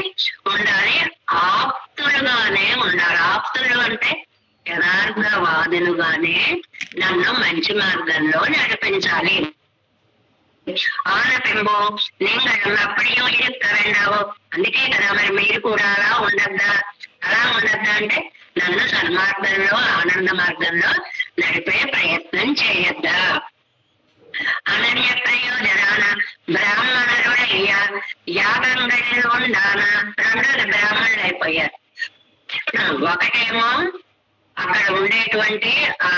ఉండాలి, ఆప్తులుగానే ఉండాలి. ఆప్తులు అంటే యథార్థవాదులుగానే నన్ను మంచి మార్గంలో నడిపించాలి. ఆనపింబో నింగళం అప్పటియో ఇరుక్కరండావు. అందుకే కదా మరి మీరు కూడా అలా ఉండద్దా? అలా ఉండద్దా అంటే నన్ను సన్మార్గంలో, ఆనంద మార్గంలో నడిపే ప్రయత్నం చేయొద్దా? అనన్య ప్రయోజనాన బ్రాహ్మణుడయ్యా యాగంగడిలో ఉండానా. రెండోది బ్రాహ్మణులు అయిపోయారు. ఒకటేమో అక్కడ ఉండేటువంటి ఆ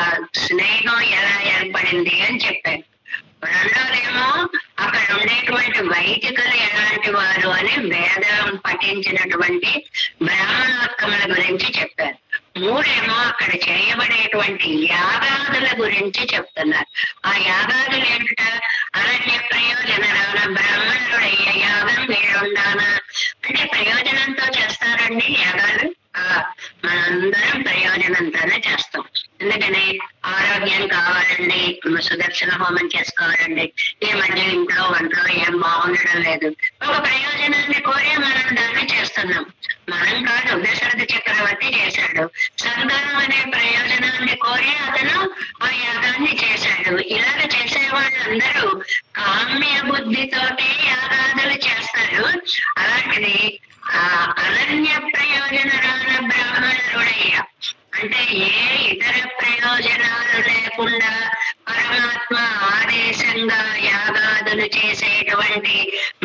స్నేహం ఎలా ఏర్పడింది అని చెప్పారు. రెండోదేమో అక్కడ ఉండేటువంటి వైదికులు ఎలాంటి వారు అని వేదం పఠించినటువంటి బ్రాహ్మణోత్తముల గురించి చెప్పారు. మూడేమో అక్కడ చేయబడేటువంటి యాగాదుల గురించి చెప్తున్నారు. ఆ యాగాదులు ఏమిట? అనన్య ప్రయోజనరాన బ్రాహ్మణుడయ్యే యాగం వీడుండానా అంటే ప్రయోజనంతో చేస్తారండి యాగాలు. మనందరం ప్రయోజనంతోనే చేస్తాం. ఎందుకని ఆరోగ్యం కావాలండి, సుదర్శన హోమం చేసుకోవాలండి, ఈ మధ్య ఇంట్లో వంటలో ఏం బాగుండడం లేదు, ఒక ప్రయోజనాన్ని కోరి మనం దాన్ని చేస్తున్నాం. మనం కాదు, దశరథ చక్రవర్తి చేశాడు. సంతానం అనే ప్రయోజనాన్ని కోరి అతను ఆ యాగాన్ని చేశాడు. ఇలాగ చేసే వాళ్ళందరూ కామ్య బుద్ధితోటి యాగాదులు చేస్తారు. అలాంటిది అనన్య ప్రయోజనరాల బ్రాహ్మణుడయ్యా అంటే ఏ ఇతర ప్రయోజనాలు లేకుండా పరమాత్మ ఆదేశంగా యాగాదులు చేసేటువంటి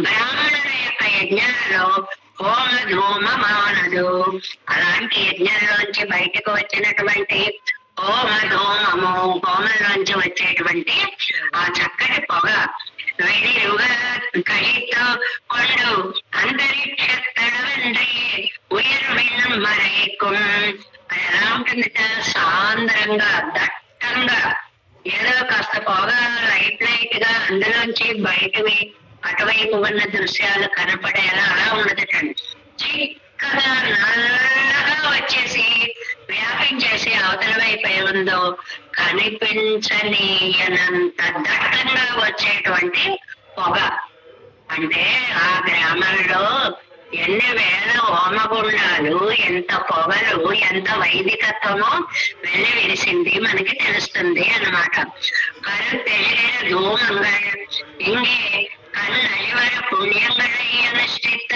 బ్రాహ్మణుల యొక్క యజ్ఞాలలో హోమ ధూమ మానదు. అలాంటి యజ్ఞంలోంచి బయటకు వచ్చినటువంటి హోమ ధూమము, హోమంలోంచి వచ్చేటువంటి ఆ చక్కటి పొగ வெளியுக கழித்து கொண்டு అంతరిక్ష తడవండి ఉయర్వినం మరైకుం. అది ఎలా ఉంటుందిట? సాంద్రంగా దట్టంగా, ఏదో కాస్త పొగ లైట్ లైట్ గా అందులోంచి బయటవి అటువైపు ఉన్న దృశ్యాలు కనపడేలా అలా ఉండదుటండి. చిక్కగా నల్లగా వచ్చేసి వ్యాపించేసి అవతల వైపు ఏముందో కనిపించనీయనంత దట్టంగా వచ్చేటువంటి పొగ. అంటే ఆ గ్రామంలో ఎన్ని వేల హోమగుండాలు, ఎంత పొగలు, ఎంత వైదికత్వమో వెళ్ళి విరిసింది మనకి తెలుస్తుంది అన్నమాట. కరుతెగిరిన ధూమంగా ఇంగే కన్నైవర పుణ్యంగా అనుష్ఠిత,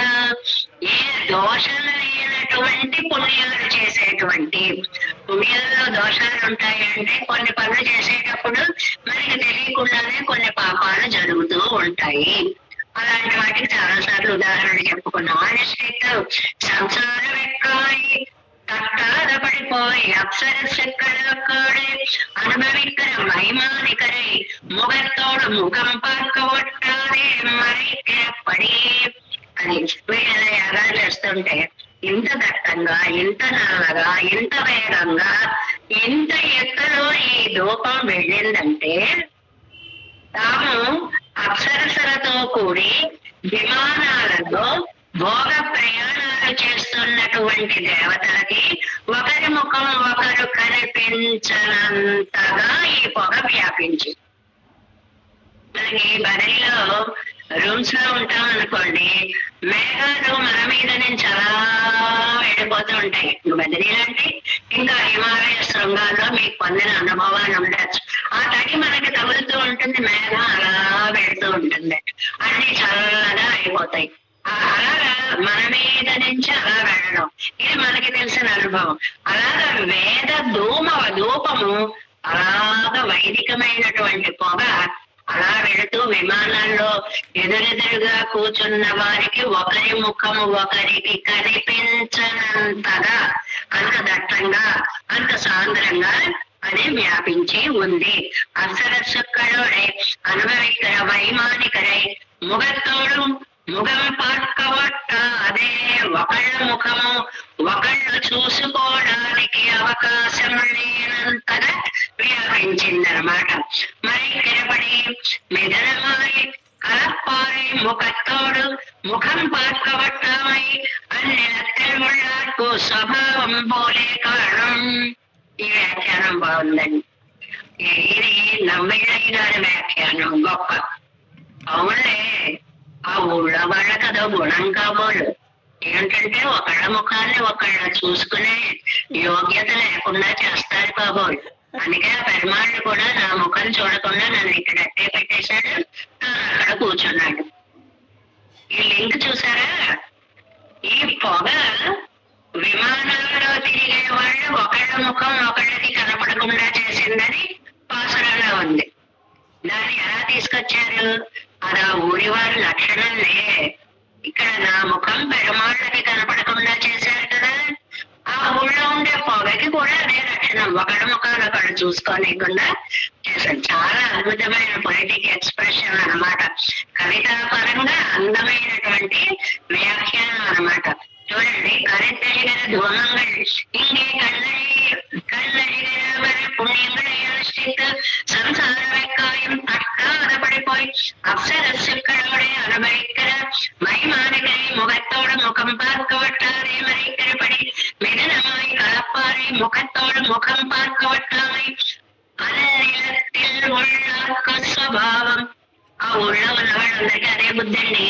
ఏ దోషాలు లేనటువంటి పుణ్యాలు చేసేటువంటి, పుణ్యాల్లో దోషాలు ఉంటాయంటే కొన్ని పనులు చేసేటప్పుడు మనకి తెలియకుండానే కొన్ని పాపాలు జరుగుతూ ఉంటాయి. అలాంటి వాటికి చాలా సార్లు ఉదాహరణ చెప్పుకున్నాం. అనుష్ఠిత సంసారం ఎక్కాయి தட்டாதபடிப்போய் அப்சரசக்களே அனுபவிக்கிற வைமானிகரை முகத்தோடு முகம் பார்க்க ஒட்டாதே మరైపడి అని వీళ్ళ యాగాలు చేస్తుంటే ఇంత దట్టంగా, ఇంత నల్లగా, ఇంత వేగంగా, ఇంత ఎత్తులో ఈ ధూపం వెళ్ళిందంటే తాము అప్సరసలతో కూడి విమానాలలో భోగ ప్రయాణాలు చేస్తున్నటువంటి దేవతలకి ఒకరి ముఖం ఒకరు కనిపించనంతగా ఈ పొగ వ్యాపించి, మనకి బదిలీలో రూమ్స్ లో ఉంటాం అనుకోండి, మేఘాలు మన మీద నుంచి అలా వెళ్ళిపోతూ ఉంటాయి. బదిలీలు అంటే ఇంకా హిమాలయ శృంగాల్లో మీకు పొందిన అనుభవాలు ఉండొచ్చు. ఆ తడి మనకి తగులుతూ ఉంటుంది, మేఘం అలా వెళ్తూ ఉంటుంది, అన్ని చల్లగా అయిపోతాయి. అలాగా మన మీద నుంచి అలా వెళ్ళడం ఇది మనకి తెలిసిన అనుభవం. అలాగా వేద ధూపము అలాగా వైదికమైనటువంటి పొగ అలా వెళుతూ విమానాల్లో ఎదురెదురుగా కూర్చున్న వారికి ఒకరి ముఖము ఒకరికి కనిపించనంతగా, అంత దట్టంగా, అంత సాంద్రంగా అది వ్యాపించి ఉంది. అప్సరసుక్కడే అనుభవిக்கிற వైమానికరై ముఖத்தோடு ముఖం పార్కవట్ట, అదే ఒకళ్ళ ముఖము ఒకళ్ళు చూసుకోవడానికి అవకాశం లేనంతగా వ్యాపించిందనమాట. మరి కిరపడి మిదనమాయి కలపాయి ముఖத்தோடு ముఖం పార్కవట్టమై అన్నిలకు స్వభావం పోలే కారణం. ఈ వ్యాఖ్యానం బాగుందండి. ఇది నవ్విళ్ళయ్య గారి వ్యాఖ్యానం గొప్ప. అవునులే, ఆ ఊళ్ళో వాళ్ళకి అదో గుణం కాబోలు. ఏంటంటే ఒకళ్ళ ముఖాన్ని ఒకళ్ళ చూసుకునే యోగ్యత లేకుండా చేస్తారు కాబోలు. అందుకే ఆ పెరుమాళ్ళు కూడా నా ముఖం చూడకుండా నన్ను ఇక్కడ అట్టే పెట్టేశాడు, అక్కడ కూర్చున్నాడు. ఈ లింక్ చూసారా? ఈ పొగ విమానాల్లో తిరిగే వాళ్ళు ఒకళ్ళ ముఖం ఒకళ్ళకి కనపడకుండా చేసిందని పాసురంలో ఉంది. దాన్ని ఎలా తీసుకొచ్చారు? అది ఆ ఊరి వారి లక్షణంలే. ఇక్కడ నా ముఖం పెరుమాళ్ళకి కనపడకుండా చేశారు కదా, ఆ ఊళ్ళో ఉండే పొగకి కూడా అదే లక్షణం చూసుకోలేకుండా చేశాడు. చాలా అద్భుతమైన పొలిటిక్ ఎక్స్ప్రెషన్ అన్నమాట. కవితా పరంగా అందమైనటువంటి వ్యాఖ్యానం అన్నమాట. చూడండి, కరెత్తడిగిన ధూమంగా ఇంకే കണ്ണഴികര പുണ്യങ്ങളെ അനുഷ്ഠിത്ത് സംസാരവെക്കായും തട്ടാതെ പടിപ്പോയി അപ്സരസുക്കളോടെ അനുഭവിക്കര മൈമാനകരെ മുഖത്തോട് മുഖം പാർക്കവട്ടാതെ മരിക്കരപടി മിഥുനമായി കളപ്പാറെ മുഖത്തോട് മുഖം പാർക്കവട്ടായി അനിലത്തിൽ ഉള്ള സ്വഭാవం. ఆ ఊళ్ళో ఉన్న వాళ్ళందరికీ అదే బుద్ధి అండి.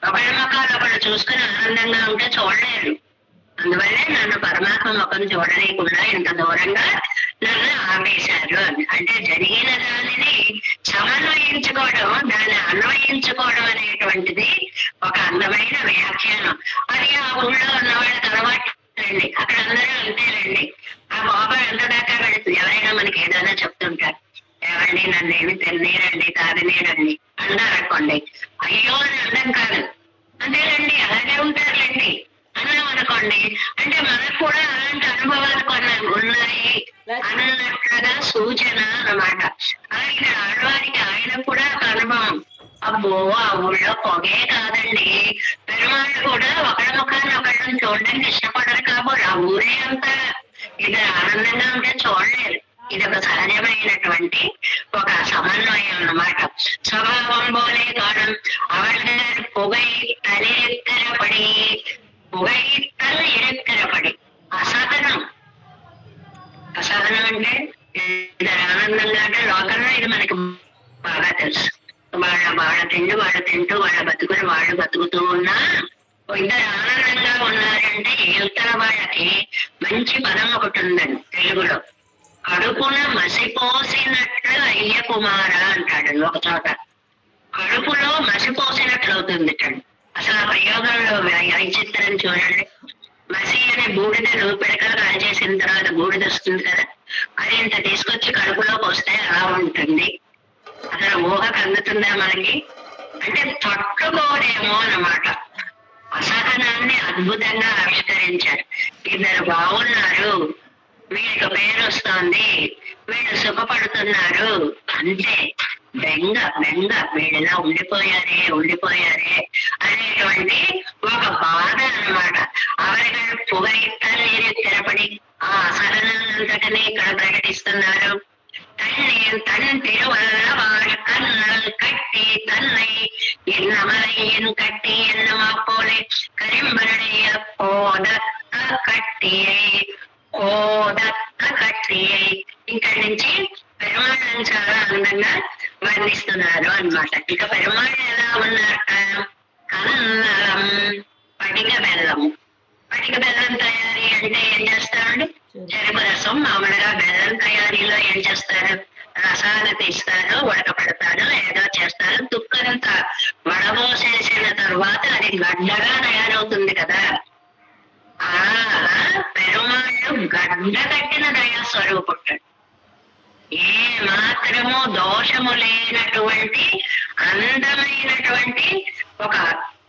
ఒకళ్ళ ముఖాలు ఒకళ్ళు చూసుకుని ఆనందంగా ఉంటే చూడలేరు. అందువల్లే నన్ను పరమాత్మ ముఖం చూడలేకుండా ఇంత దూరంగా నన్ను ఆపేశారు. అంటే జరిగిన దానిని సమన్వయించుకోవడం, దాన్ని అన్వయించుకోవడం అనేటువంటిది ఒక అందమైన వ్యాఖ్యానం. అది ఆ ఊళ్ళో ఉన్న వాళ్ళ తర్వాతండి. అక్కడ అందరూ అంతేనండి. ఆ బాబా ఎంత దాకా వెళుతుంది. ఎవరైనా మనకి ఏదైనా చెప్తుంటారు, ఏమండి నన్నేమి తినేరండి తాగనేరండి అన్నారనుకోండి, అయ్యో అని అర్థం కాదు, అంతేనండి అలాగే ఉంటారులేండి అన్నాం అనుకోండి, అంటే మనకు కూడా అలాంటి అనుభవాలు కొన్ని ఉన్నాయి అన్నట్లుగా సూచన అన్నమాట. అలాగే ఆడవారికి ఆయన కూడా ఒక అనుభవం. అబ్బో ఆ ఊళ్ళో పొగే కాదండి, పెరుమాళ్ళు కూడా ఒకళ్ళ ముఖాన్ని ఒకళ్ళని చూడడానికి ఇష్టపడరు కాబోలు. ఆ ఊరే అంతా ఇది ఆనందంగా ఉంటే చూడలేరు. ఇది ఒక సహజమైనటువంటి ఒక సమన్వయం అన్నమాట. స్వభావం పోలే కారణం అవర్ పొగై తలెక్కరపడి, పొగై తల ఎక్కరపడి అసాధనం. అసాధనం అంటే ఇద్దరు ఆనందంగా, అంటే లోకంలో ఇది మనకి బాగా తెలుసు. వాళ్ళ తింటూ వాళ్ళ బతుకులు వాళ్ళు బతుకుతూ ఉన్నా ఇద్దరు ఆనందంగా ఉన్నారంటే యువతల వాళ్ళకి మంచి పదం ఒకటి ఉందండి తెలుగులో. కడుపున మసిపోసినట్లు అయ్య కుమార అంటాడు ఒక చోట. కడుపులో మసిపోసినట్లు అవుతుంది. అసలు ఆ ప్రయోగంలో వైచిత్రం చూడండి. మసి అనే బూడిదను పిడకలు కాల్చేసిన తర్వాత బూడిద వస్తుంది కదా, అది ఇంత తీసుకొచ్చి కడుపులో పోస్తే అలా ఉంటుంది. అసలు ఊహకు అందుతుందా మనకి? అంటే తట్టుకోలేమో అన్నమాట. అసహనాన్ని అద్భుతంగా ఆవిష్కరించారు. ఇద్దరు బాగున్నారు, వీళ్ళకి పేరు వస్తోంది, వీళ్ళు సుఖపడుతున్నారు, అంతే. బెంగ వీళ్ళలా ఉండిపోయారే అనేటువంటి ఒక బాధ అన్నమాట. అవరిగా పొగైతల్లి స్థిరపడి ఆ అసహనాన్నంతటినీ ఇక్కడ ప్రకటిస్తున్నారు. தன் திருவள்ளவாள் கண்ணல் கட்டி தன்னை என்னமலையின் கட்டி என்னமா போலே கரிம்படைய కోదక్క కట్టియై ఇక్కడి నుంచి పెరుమాళ్ళని చాలా అందంగా వర్ణిస్తున్నారు అన్నమాట. ఇక పెరుమాళ్ళు ఎలా ఉన్నారట? అన్నం పటిక బెల్లం తయారీ అంటే ఏం చేస్తారండి? చెరుకు రసం. మామూలుగా బెల్లం తయారీలో ఏం చేస్తారు? రసాలు తీస్తారు, ఉడకపెడతారు, ఏదో చేస్తారు. తుక్కరంతా వడబోసేసిన తర్వాత అది గడ్డగా తయారవుతుంది కదా. అలా పెరుమాళ్ళు గడ్డ కట్టిన దయా స్వరూపుడు. ఏ మాత్రము దోషము లేనటువంటి అందమైనటువంటి ఒక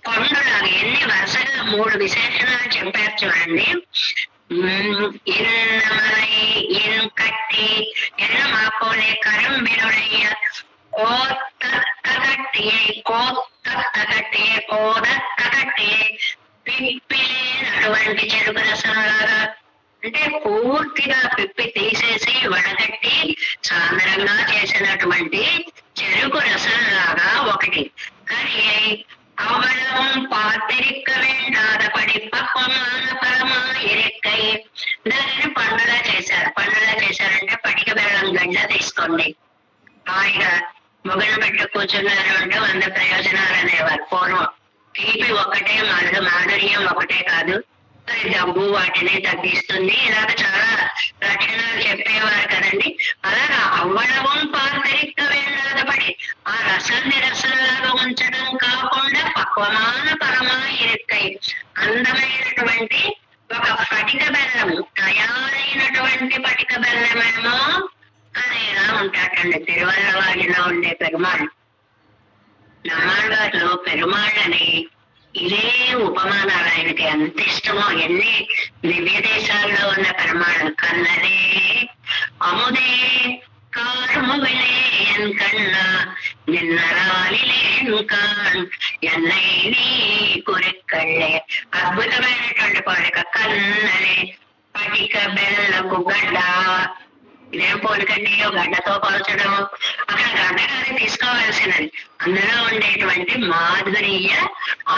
పండులాగా. ఎన్ని వరుసగా 3 విశేషణాలు చెప్పారు చూడండి. ఇన్నమలై ఇన్ కట్టి ఎన్న మాపోలే కరంబిరుడయ్య కోదక్క కట్టియై పిప్పిలేనటువంటి చెరుకు రసంలాగా. అంటే పూర్తిగా పిప్పి తీసేసి వడగట్టి సాంద్రంగా చేసినటువంటి చెరుకు రసం లాగా ఒకటి. కానీ అవళం పాతిరిక్క వేండాదపడి పక్వమాన పరమా ఇరెక్కై దానిని పండులా చేశారంటే పటిక బెల్లం గడ్డ తీసుకోండి. హాయిగా మొగలు పెట్టి కూర్చున్నారు అంటే 100 ప్రయోజనాలు అనేవారు పూర్వం. తీపి ఒకటే, మాధుర్యం ఒకటే కాదు, దగ్గు వాటిని తగ్గిస్తుంది, ఇలాగ చాలా లక్షణాలు చెప్పేవారు కదండి. అలాగా అవ్వడం పారిక వేలాదపడి ఆ రసాన్ని రసంలాగా ఉంచడం కాకుండా పక్వమాన పరమా ఇరుక్కై అందమైనటువంటి ఒక పటిక బెల్లం, తయారైనటువంటి పటిక బెల్లమేమో అనేలా ఉంటాడండి తిరువల్లవాడిలో ఉండే పెరుమాళ్ళు. నమ్మాళ్ళలో పెరుమాళ్ళని ఇదే ఉపమానాలు ఆయనకి ఎంత ఇష్టమో. ఎన్ని దివ్య దేశాల్లో ఉన్న పెరుమాళ్ళు కన్నరే அமுதே கார்முகிலேயன் கண்ணா నిన్నరాలిలేను కాన్ ఎన్నై నీ కురికళ్ళే. అద్భుతమైనటువంటి కోరిక కన్నలే పటిక బెల్లకు గడ్డ. ఇదేం పోలికండి, గడ్డతో పోల్చడం. అక్కడ గడ్డగానే తీసుకోవాల్సినది. అందులో ఉండేటువంటి మాధుర్య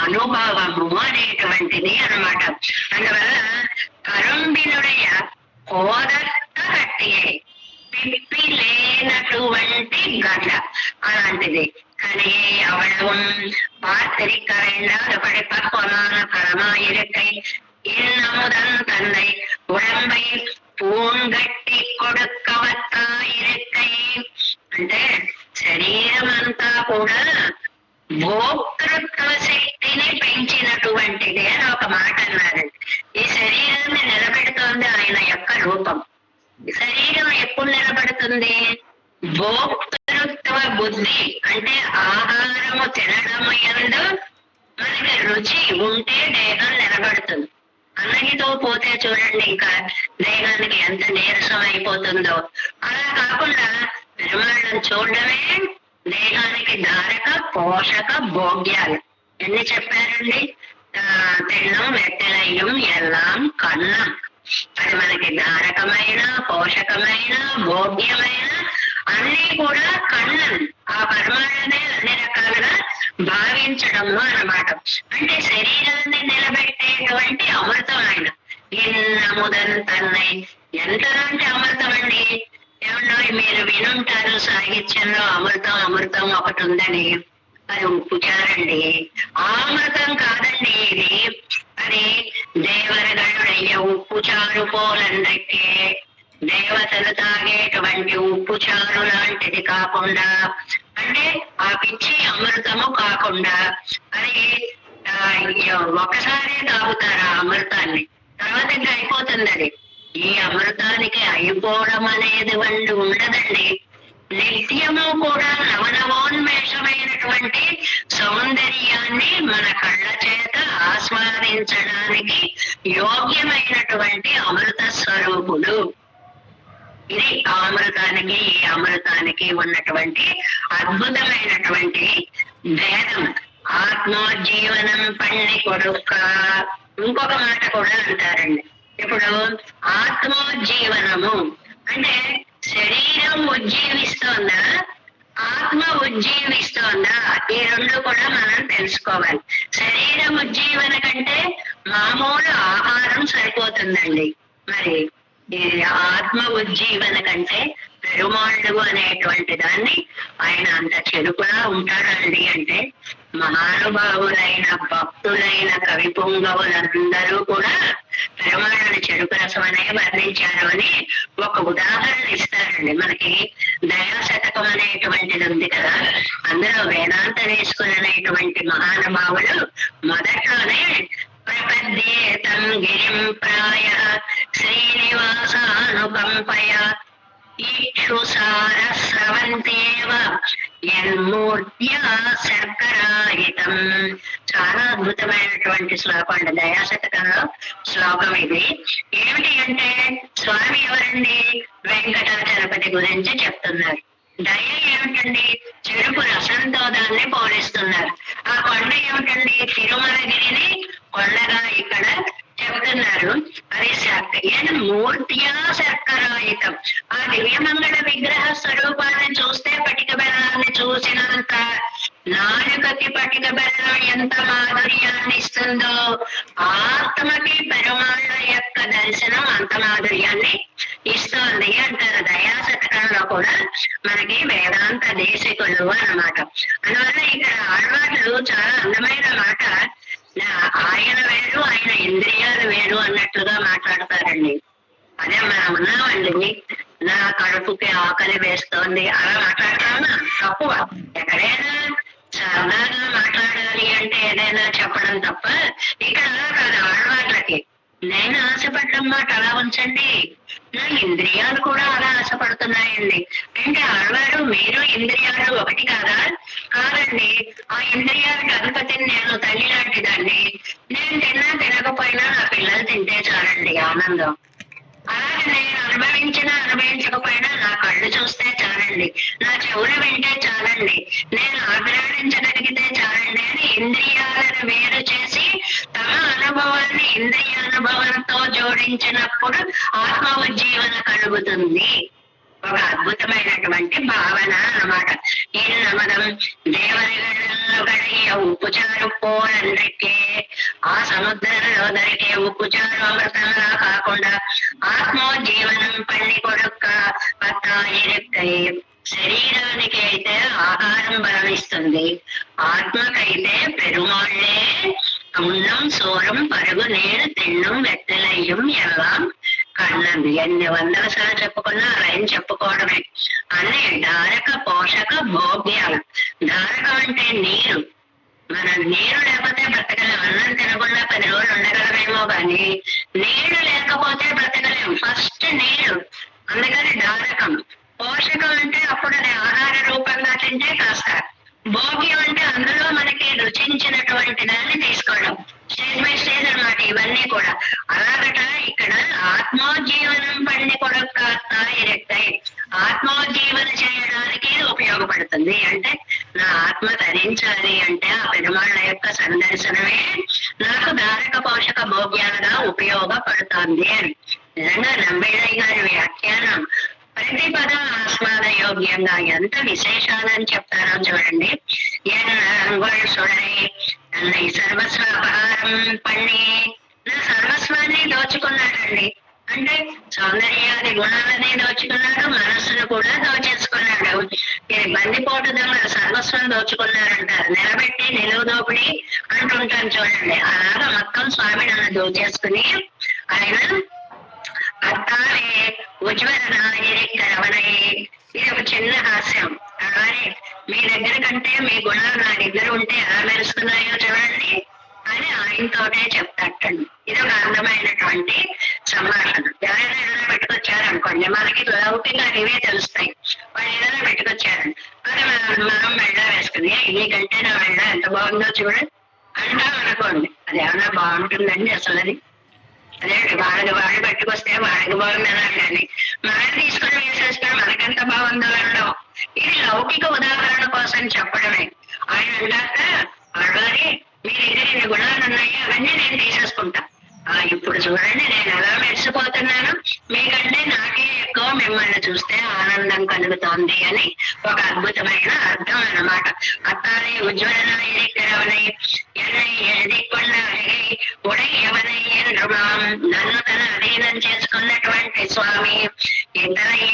అనుభవము అనేటువంటిది అన్నమాట. అందువల్ల కరుంబినుడయ కోదత్త కట్టియే పిప్పి లేనటువంటి గడ్డ అలాంటిది. కానీ அவளவும் பார்த்திருக்க வேண்டாத படிப்பொனான பரமாயிருக்கை இன்னமுதன் தன்னை உடம்பை పూంగట్టి కొడుక్కవత్తాయిరక్కై. అంటే శరీరం అంతా కూడా భోక్తృత్వ శక్తిని పెంచినటువంటిది అని ఒక మాట అన్నారు. ఈ శరీరాన్ని నిలబెడుతోంది ఆయన యొక్క రూపం. శరీరం ఎప్పుడు నిలబడుతుంది? భోక్తృత్వ బుద్ధి అంటే ఆహారము తినడం యందు మనకి రుచి ఉంటే దేహం నిలబడుతుంది. అన్నగితో పోతే చూడండి ఇంకా దేహానికి ఎంత నీరసం అయిపోతుందో. అలా కాకుండా పెరుమాళ్ళను చూడడమే దేహానికి ధారక పోషక భోగ్యాలు. ఎన్ని చెప్పారండి? తిన్నం వెట్టలయ్యం ఎల్లాం కన్నం. అది మనకి ధారకమైన పోషకమైన భోగ్యమైన అన్ని కూడా కన్నం. ఆ పరమాణనే అన్ని రకాలుగా భావించడము అన్నమాట. అంటే శరీరాన్ని నిలబెట్టేటువంటి అమృతం ఆయన. ఇన్నముదన్ తన్నై. ఎంత అంటే అమృతం అండి. ఏమన్నా మీరు వినుంటారు సాహిత్యంలో అమృతం అమృతం ఒకటి ఉందని. అది ఉప్పుచారండి. అమృతం కాదండి ఇది. అది దేవరగణుడయ్య ఉప్పు చారు పోలందరికీ దేవతలు తాగేటువంటి ఉప్పు చారు లాంటిది కాకుండా, అంటే ఆ పిచ్చి అమృతము కాకుండా అది ఒకసారి తాగుతారు ఆ అమృతాన్ని, తర్వాత ఇంకా అయిపోతుంది. అది ఈ అమృతానికి అయిపోవడం అనేది ఉండదండి. నిత్యము కూడా నవనవోన్మేషమైనటువంటి సౌందర్యాన్ని మన కళ్ళ చేత ఆస్వాదించడానికి యోగ్యమైనటువంటి అమృత స్వరూపుడు. ఇది అమృతానికి ఈ అమృతానికి ఉన్నటువంటి అద్భుతమైనటువంటి భేదం. ఆత్మోజ్జీవనం పన్ని కొడుక. ఇంకొక మాట కూడా అంటారండి. ఇప్పుడు ఆత్మోజ్జీవనము అంటే శరీరం ఉజ్జీవిస్తోందా, ఆత్మ ఉజ్జీవిస్తోందా? ఈ రెండు కూడా మనం తెలుసుకోవాలి. శరీరం ఉజ్జీవన కంటే మామూలు ఆహారం సరిపోతుందండి. మరి ఈ ఆత్మ ఉజ్జీవన కంటే పెరుమాళ్ళు అనేటువంటి దాన్ని ఆయన అంత చెరుకులా ఉంటాడండి. అంటే మహానుభావులైన భక్తులైన కవి పుంగవులందరూ కూడా పెరుమాళ్ళని చెరుకు రసం అనే వర్ణించారు అని ఒక ఉదాహరణ ఇస్తారండి. మనకి దయాశతకం అనేటువంటిది ఉంది కదా, అందులో వేదాంత నేర్చుకునేటువంటి మహానుభావులు మొదట్లోనే ప్రపద్యేతం గిరిం ప్రాయ శ్రీనివాసానుకంపయ ఈక్షుసార స్రవంతేవ యన్మూర్త్యా శర్కరాహితం. చాలా అద్భుతమైనటువంటి శ్లోకం అండి. దయాశతకంలో శ్లోకం ఇది. ఏమిటి అంటే స్వామి ఎవరండి? వెంకటాచలపతి గురించి చెప్తున్నారు. దయ ఏమిటండి? చెరుకు రసంతో దాన్ని పోలిస్తున్నారు. ఆ కొండ ఏమిటండి? తిరుమలగిరిని కొండగా ఇక్కడ చెప్తున్నారు. అది మూర్తియా శర్కరాయుతం. ఆ దివ్యమంగళ విగ్రహ స్వరూపాన్ని చూస్తే పటిక బెల్లాన్ని చూసినంత నాలుకకి పటిక బెల్లం ఎంత మాధుర్యాన్ని ఇస్తుందో ఆత్మకి పెరుమాళ్ళ యొక్క దర్శనం అంత మాధుర్యాన్ని ఇస్తోంది అంటారు. దయాశతకంలో కూడా మనకి వేదాంత దేశికులు అన్నమాట. అందువల్ల ఇక్కడ ఆళ్వార్లు చాలా అందమైన మాట, ఆయన వేరు ఆయన ఇంద్రియాలు వేరు అన్నట్లుగా మాట్లాడతారండి. అదే మనం ఉన్నామండి, నా కడుపుకి ఆకలి వేస్తోంది అలా మాట్లాడతామా? తక్కువ. ఎక్కడైనా సరదాగా మాట్లాడాలి అంటే ఏదైనా చెప్పడం తప్ప ఇక్కడ కాదు. ఆడవాళ్ళకి నేను ఆశపడ్డం మాట అలా ఉంచండి, నా ఇంద్రియాలు కూడా అలా ఆశపడుతున్నాయండి అంటే ఆడవారు మీరు ఇంద్రియాలు ఒకటి కాదా? కాదండి. ఆ ఇంద్రియాలకు అధిపతిని నేను, తల్లి లాంటి దాన్ని. నేను తిన్నా తినకపోయినా నా పిల్లలు తింటే చాలండి ఆనందం. అలాగే నేను అనుభవించినా అనుభవించకపోయినా నా కళ్ళు చూస్తే చాలండి, నా చెవులు వింటే చాలండి, నేను ఆగ్రహించగలిగితే చాలండి అని ఇంద్రియాలను వేరు చేసి తమ అనుభవాన్ని ఇంద్రియానుభవంతో జోడించినప్పుడు ఆత్మ ఉజ్జీవన కలుగుతుంది. ఒక అద్భుతమైనటువంటి భావన అన్నమాట. ఈ నమదం దేవతలలో కలిగే ఉప్పుచారు పోలందరికీ ఆ సముద్రంలో దొరికే ఉప్పుచారు అమృతంలా కాకుండా ఆత్మోజ్జీవనం పల్లి కొడుక్క పత్తాయిరెక్కై శరీరానికి అయితే ఆహారం బలమిస్తుంది, ఆత్మకైతే పెరుమాళ్లే ఉన్నం సోరం పరుగు నేను తిన్నం వెత్తలయ్యం ఎల్లాం కన్నంది. ఎన్ని వందల సార్లు చెప్పుకున్నా ఆయన చెప్పుకోవడమే. అన్ని ధారక పోషక భోగ్యాలు. ధారకం అంటే నీరు. మనం నీరు లేకపోతే బ్రతకలేం. అన్నం తినకుండా 10 రోజులు ఉండగలమేమో కానీ నీళ్లు లేకపోతే బ్రతకలేం. ఫస్ట్ నీరు, అందుకని ధారకం. పోషకం అంటే అప్పుడు అది ఆహార రూపంగా తింటే కాస్త. భోగ్యం అంటే అందులో మనకి రుచించినటువంటి దాన్ని తీసుకోవడం. స్టేజ్ బై స్టేజ్ అన్నమాట ఇవన్నీ కూడా. అలాగట ఇక్కడ ఆత్మోజ్జీవనం పండి కొడుక తాయిరెక్తాయి, ఆత్మోజ్జీవన చేయడానికి ఉపయోగపడుతుంది. అంటే నా ఆత్మ తరించాలి అంటే ఆ పెరుమాళ్ళ యొక్క సందర్శనమే నాకు ధారక పోషక భోగ్యాలుగా ఉపయోగపడుతుంది అని. నిజంగా నంబేడయ్య గారి వ్యాఖ్యానం ప్రతి పదం ఆస్వాద యోగ్యంగా ఎంత విశేషాలని చెప్తారో చూడండి. సుడై సర్వస్వాపహారం పండి, నా సర్వస్వాన్ని దోచుకున్నాడండి. అంటే సౌందర్యాది గుణాలని దోచుకున్నాడు, మనస్సును కూడా దోచేసుకున్నాడు. ఇది బందిపోటు దొంగలు సర్వస్వం దోచుకున్నారంటారు. నిలబెట్టి నిలువు దోపిడి అంటుంటాను చూడండి. అలాగా మొత్తం స్వామి నన్ను దోచేసుకుని ఆయన అత్తానే ఉజ్వలనాయిరవనయి. ఇది ఒక చిన్న హాస్యం. అలానే మీ దగ్గర కంటే మీ గుణాలు నా దగ్గర ఉంటే ఎలా మెరుస్తున్నాయో చూడండి అని ఆయనతోటే చెప్తాటండి. ఇది ఒక అందమైనటువంటి సంభాషణ. ఎవరైనా ఏదైనా పెట్టుకొచ్చారనుకోండి, మనకి లౌకికంగా ఇవే తెలుస్తాయి. వాళ్ళు ఏదైనా పెట్టుకొచ్చారండి, అది మనం మెళ్ళ వేసుకుని నీకంటే నా మెళ్ళ ఎంత బాగుందో చూడండి అంటాం అనుకోండి. అది ఏమన్నా బాగుంటుందండి అసలు? అది అదే వాళ్ళు పెట్టుకొస్తే వాళ్ళకి బాగుందని కానీ మనం తీసుకుని వేసేసుకొని మనకెంత బాగుందో అనడం. ఇది లౌకిక ఉదాహరణ కోసం చెప్పడమే. ఆయన అంటాక వాళ్ళని మీ దగ్గర ఇన్ని గుణాలు ఉన్నాయి, అవన్నీ నేను తీసేసుకుంటా. ఇప్పుడు చూడండి నేను ఎలా మెరిసిపోతున్నాను, మీకంటే నాకే ఎక్కువ మిమ్మల్ని చూస్తే ఆనందం కలుగుతోంది అని ఒక అద్భుతమైన అర్థం అన్నమాట. అత్తానే ఉజ్వలనాయిరవనై ఎన్నై ఎదికొండ అరిగై ఉడై ఎవనై నన్ను తన అధీనం చేసుకున్నటువంటి స్వామి ఇతరై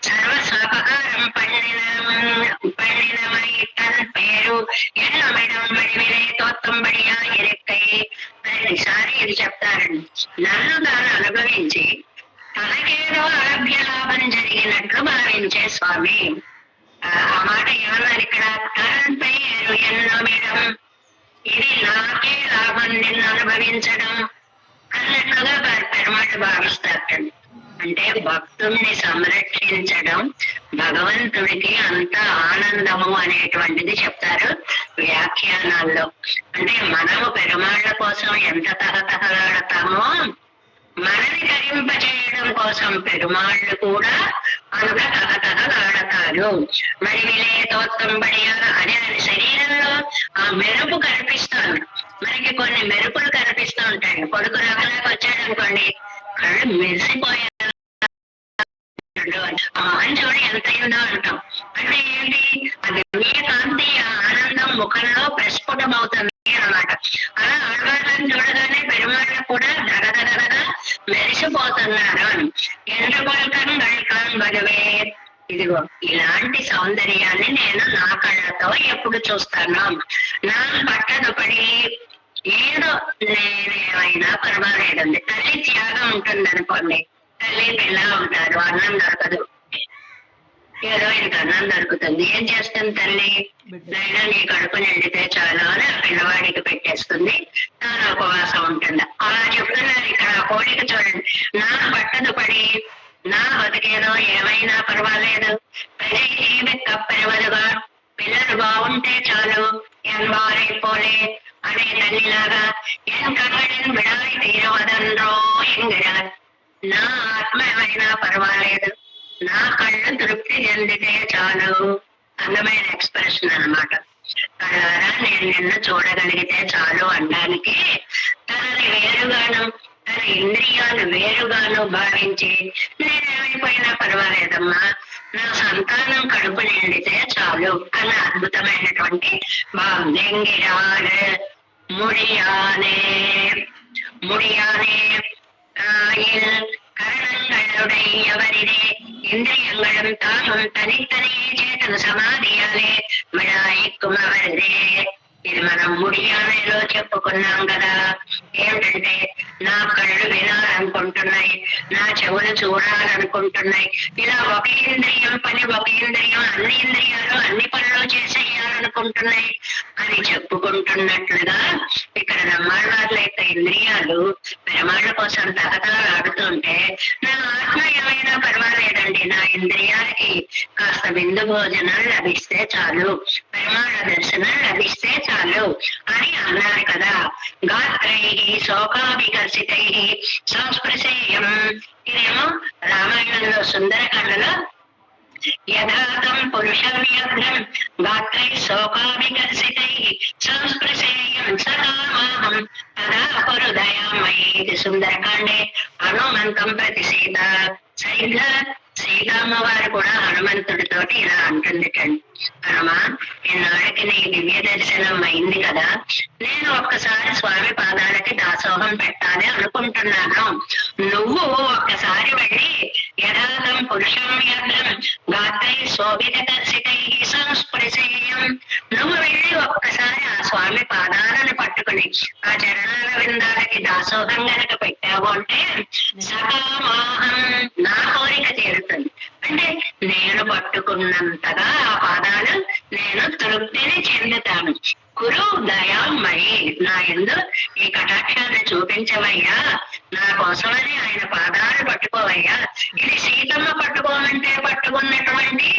సర్వస్వపకారం పండినమై తన పేరు ఎన్నమిడం మడివిలే తోత్తంబడియా ఇరెక్కై. ప్రతిసారి ఇది చెప్తారండి. నన్ను తాను అనుభవించి తనకేదో ఆరోగ్య లాభం జరిగినట్లు భావించే స్వామి. ఆ మాట ఏమన్నారు ఇక్కడ? తన పేరు ఎన్నమిడం, ఇది నాకే లాభం, నిన్ను అనుభవించడం అన్నట్లుగా పెరుమాట భావిస్తారండి. అంటే భక్తుణ్ణి సంరక్షించడం భగవంతుడికి అంత ఆనందము అనేటువంటిది చెప్తారు వ్యాఖ్యానాల్లో. అంటే మనము పెరుమాళ్ళ కోసం ఎంత తహతహలాడతామో మనని తరింపచేయడం కోసం పెరుమాళ్ళు కూడా అంత తహతహలాడతారు. మరి విలే తోత్తంబడియా అని ఆయన శరీరంలో ఆ మెరుపు కనిపిస్తాను. మనకి కొన్ని మెరుపులు కనిపిస్తూ ఉంటాయి. కొడుకు రాకలాగా వచ్చాడు అనుకోండి, కళ్ళు మెరిసిపోయారు, చూడు ఎంత అయిందో అంటాం. అంటే ఏంటి? అది మీ కాంతి ఆనందం ముఖంలో ప్రస్ఫుటమవుతుంది అన్నమాట. అలా ఆడవాళ్ళని చూడగానే పెరుమాళ్ళు కూడా దగదగదగా మెరిసిపోతున్నారు అని. ఎండ్రగొల్కం గల్కం బదువే. ఇదిగో ఇలాంటి సౌందర్యాన్ని నేను నా కళ్ళతో ఎప్పుడు చూస్తాను. నా పట్టదుపడి ఏదో నేనేమైనా పర్వాలేదండి. తల్లి త్యాగం ఉంటుంది అనుకోండి, తల్లి పిల్ల ఉంటారు, అన్నం దొరకదు, ఏదో ఇంక అన్నం దొరుకుతుంది, ఏం చేస్తుంది తల్లి? నైనా నీ కడుపు నిండితే చాలు అని ఆ పిల్లవాడికి పెట్టేస్తుంది, తాను ఉపవాసం ఉంటుంది. అలా చెప్తున్నారు ఇక్కడ. కోడికి చూడండి, నా పట్టదు పడి నా బతికేదో ఏమైనా పర్వాలేదు, ప్రజీ కప్పెరవదుగా, పిల్లలు బాగుంటే చాలు, ఎంబారైపోలే అనే తల్లిలాగా ఎన్ కళ్ళని విడాయి తీరవదన్రో ఎంగిడ. నా ఆత్మ ఏమైనా పర్వాలేదు, నా కళ్ళు తృప్తి చెందితే చాలు. అందమైన ఎక్స్ప్రెషన్ అన్నమాట. కళ్ళారా నేను నిన్ను చూడగలిగితే చాలు అనడానికి తనని వేరుగాను, తన ఇంద్రియాలు వేరుగాను భావించి నేనేమైపోయినా పర్వాలేదమ్మా, నా సంతానం కడుపు నిండితే చాలు అన్న అద్భుతమైనటువంటి భాగ్యంగిరాలు ముడియానే ముడియానే கரணங்களுடைய எவரிலே இந்திரியங்களும் தாமும் தனித்தனியே చేతను సమాధియాలే విడాయిక్కుమ వరదే. ఇది మనం ముడియానేలో చెప్పుకున్నాం కదా. ఏమిటంటే నా కళ్ళు వినాలనుకుంటున్నాయి, నా చెవులు చూడాలనుకుంటున్నాయి, ఇలా ఒక ఇంద్రియం పని ఒక ఇంద్రియం అన్ని ఇంద్రియాలు అన్ని పనులు చేసేయాలనుకుంటున్నాయి అని చెప్పుకుంటున్నట్లుగా ఇక్కడ నమ్మాళ్ళ యొక్క ఇంద్రియాలు పెరమాళ్ళ కోసం తగతలాడుతుంటే నా ఆత్మ ఏమైనా పర్వాలేదండి, నా ఇంద్రియాలకి కాస్త విందు భోజనం లభిస్తే చాలు, పెరమాళ్ళ దర్శనం లభిస్తే చాలు అని అన్నారు కదా. గాత్రై శోకాభికర్షితై సంస్పృశేయం. ఇదేమో రామాయణంలో సుందరకాండలో యథాతం పురుష వ్యాఘ్రం గాత్రై శోకాభికర్షితై సంస్పృశేయం సదామాహం తదా హృదయామయీ. సుందరకాండే హనుమంతం ప్రతి సీత. సరిగ్గా సీతమ్మవారు కూడా హనుమంతుడితోటి ఇలా అంటుందిటండి, హనుమా ఎన్నాళ్ళకి నీ దివ్య దర్శనం అయింది కదా, నేను ఒక్కసారి స్వామి పాదాలకి దాసోహం పెట్టాలి అనుకుంటున్నాను. నువ్వు ఒక్కసారి వెళ్ళి యథాతం పురుషం వ్యాఘ్రం గాత్రై శోభిత దర్శితై సంస్పృశేయం, నువ్వు వెళ్ళి ఒక్కసారి ఆ స్వామి పాదాలను పట్టుకుని ఆ చరణాల విందాలకి దాసోహం గనక పెట్టావు అంటే సకామాహం నా కోరిక తీరుతుంది. అంటే నేను పట్టుకున్నంతగా ఆ పాదాలు నేను తృప్తిని చెందుతాను. కురు దయామయి, నా యందు ఈ కటాక్షాన్ని చూపించవయ్యా, నా కోసమని ఆయన పాదాలు పట్టుకోవయ్యా. ఇది సీతమ్మ పట్టుకోమంటే పట్టుకున్నటువంటి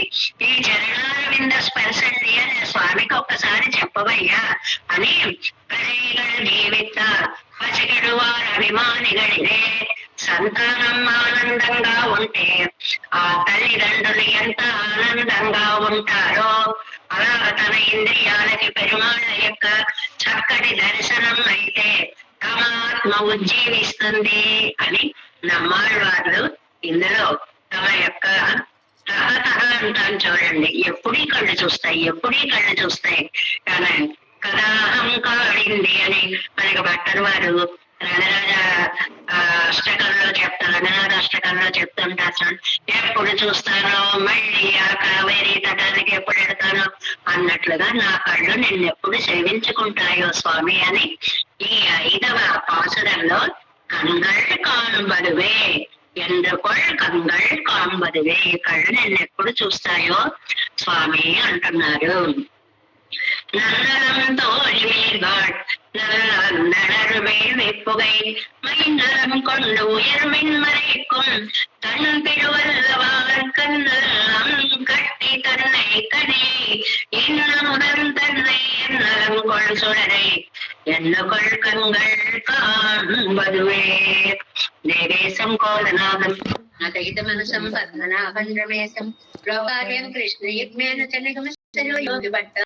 ఈ చరణాల వింద స్పర్శండి అనే స్వామికి ఒక్కసారి చెప్పవయ్యా అని ప్రజలు జీవిత పసిగడు వారి అభిమానిగడిదే. సంతానం ఆనందంగా ఉంటే ఆ తల్లిదండ్రులు ఎంత ఆనందంగా ఉంటారో అలా తన ఇంద్రియాలకి పెరుమాళ్ళ యొక్క చక్కటి దర్శనం అయితే తమ ఆత్మ ఉజ్జీవిస్తుంది అని నమ్మాళ్ళవాళ్ళు ఇందులో తమ యొక్క తహతహ అంటాను చూడండి, ఎప్పుడీ కళ్ళు చూస్తాయి, ఎప్పుడీ కళ్ళు చూస్తాయి కానీ కదాహంకాడింది అని మనకి భట్టర్ వారు రణరాజ అష్టకంలో చెప్తారు, రణనాథ అష్టకంలో చెప్తుంటారు, ఎప్పుడు చూస్తానో మళ్ళీ ఆ కావేరీ తటానికి ఎప్పుడు వెళ్తానో అన్నట్లుగా నా కళ్ళు నిన్నెప్పుడు సేవించుకుంటాయో స్వామి అని ఈ 5వ పాసురంలో కంగళ్ కానుబడువే ఎందుకొల్ కంగళ్ కానుబడువే, కళ్ళు నిన్నెప్పుడు చూస్తాయో స్వామి అంటున్నారు. நல்லறம் தோழிமீர்கள் நல்லருமேல் வெப்புகை மைநலம் கொண்டு உயர்மின் மறைக்கும் தன் திருவல்லவார் கண்ணம் கட்டி தன்னை கனி இன்னமுதன் தன்னை என்னலம் கொள் சுடரை என்னுகொள் கண்கள் காண்பதுவே. దేవేశం కోలనాదం అతైతమనసం పద్మనాభం రమేశం లోకార్యం కృష్ణ యజ్ఞేన చ నిగమ యోగి భట్ట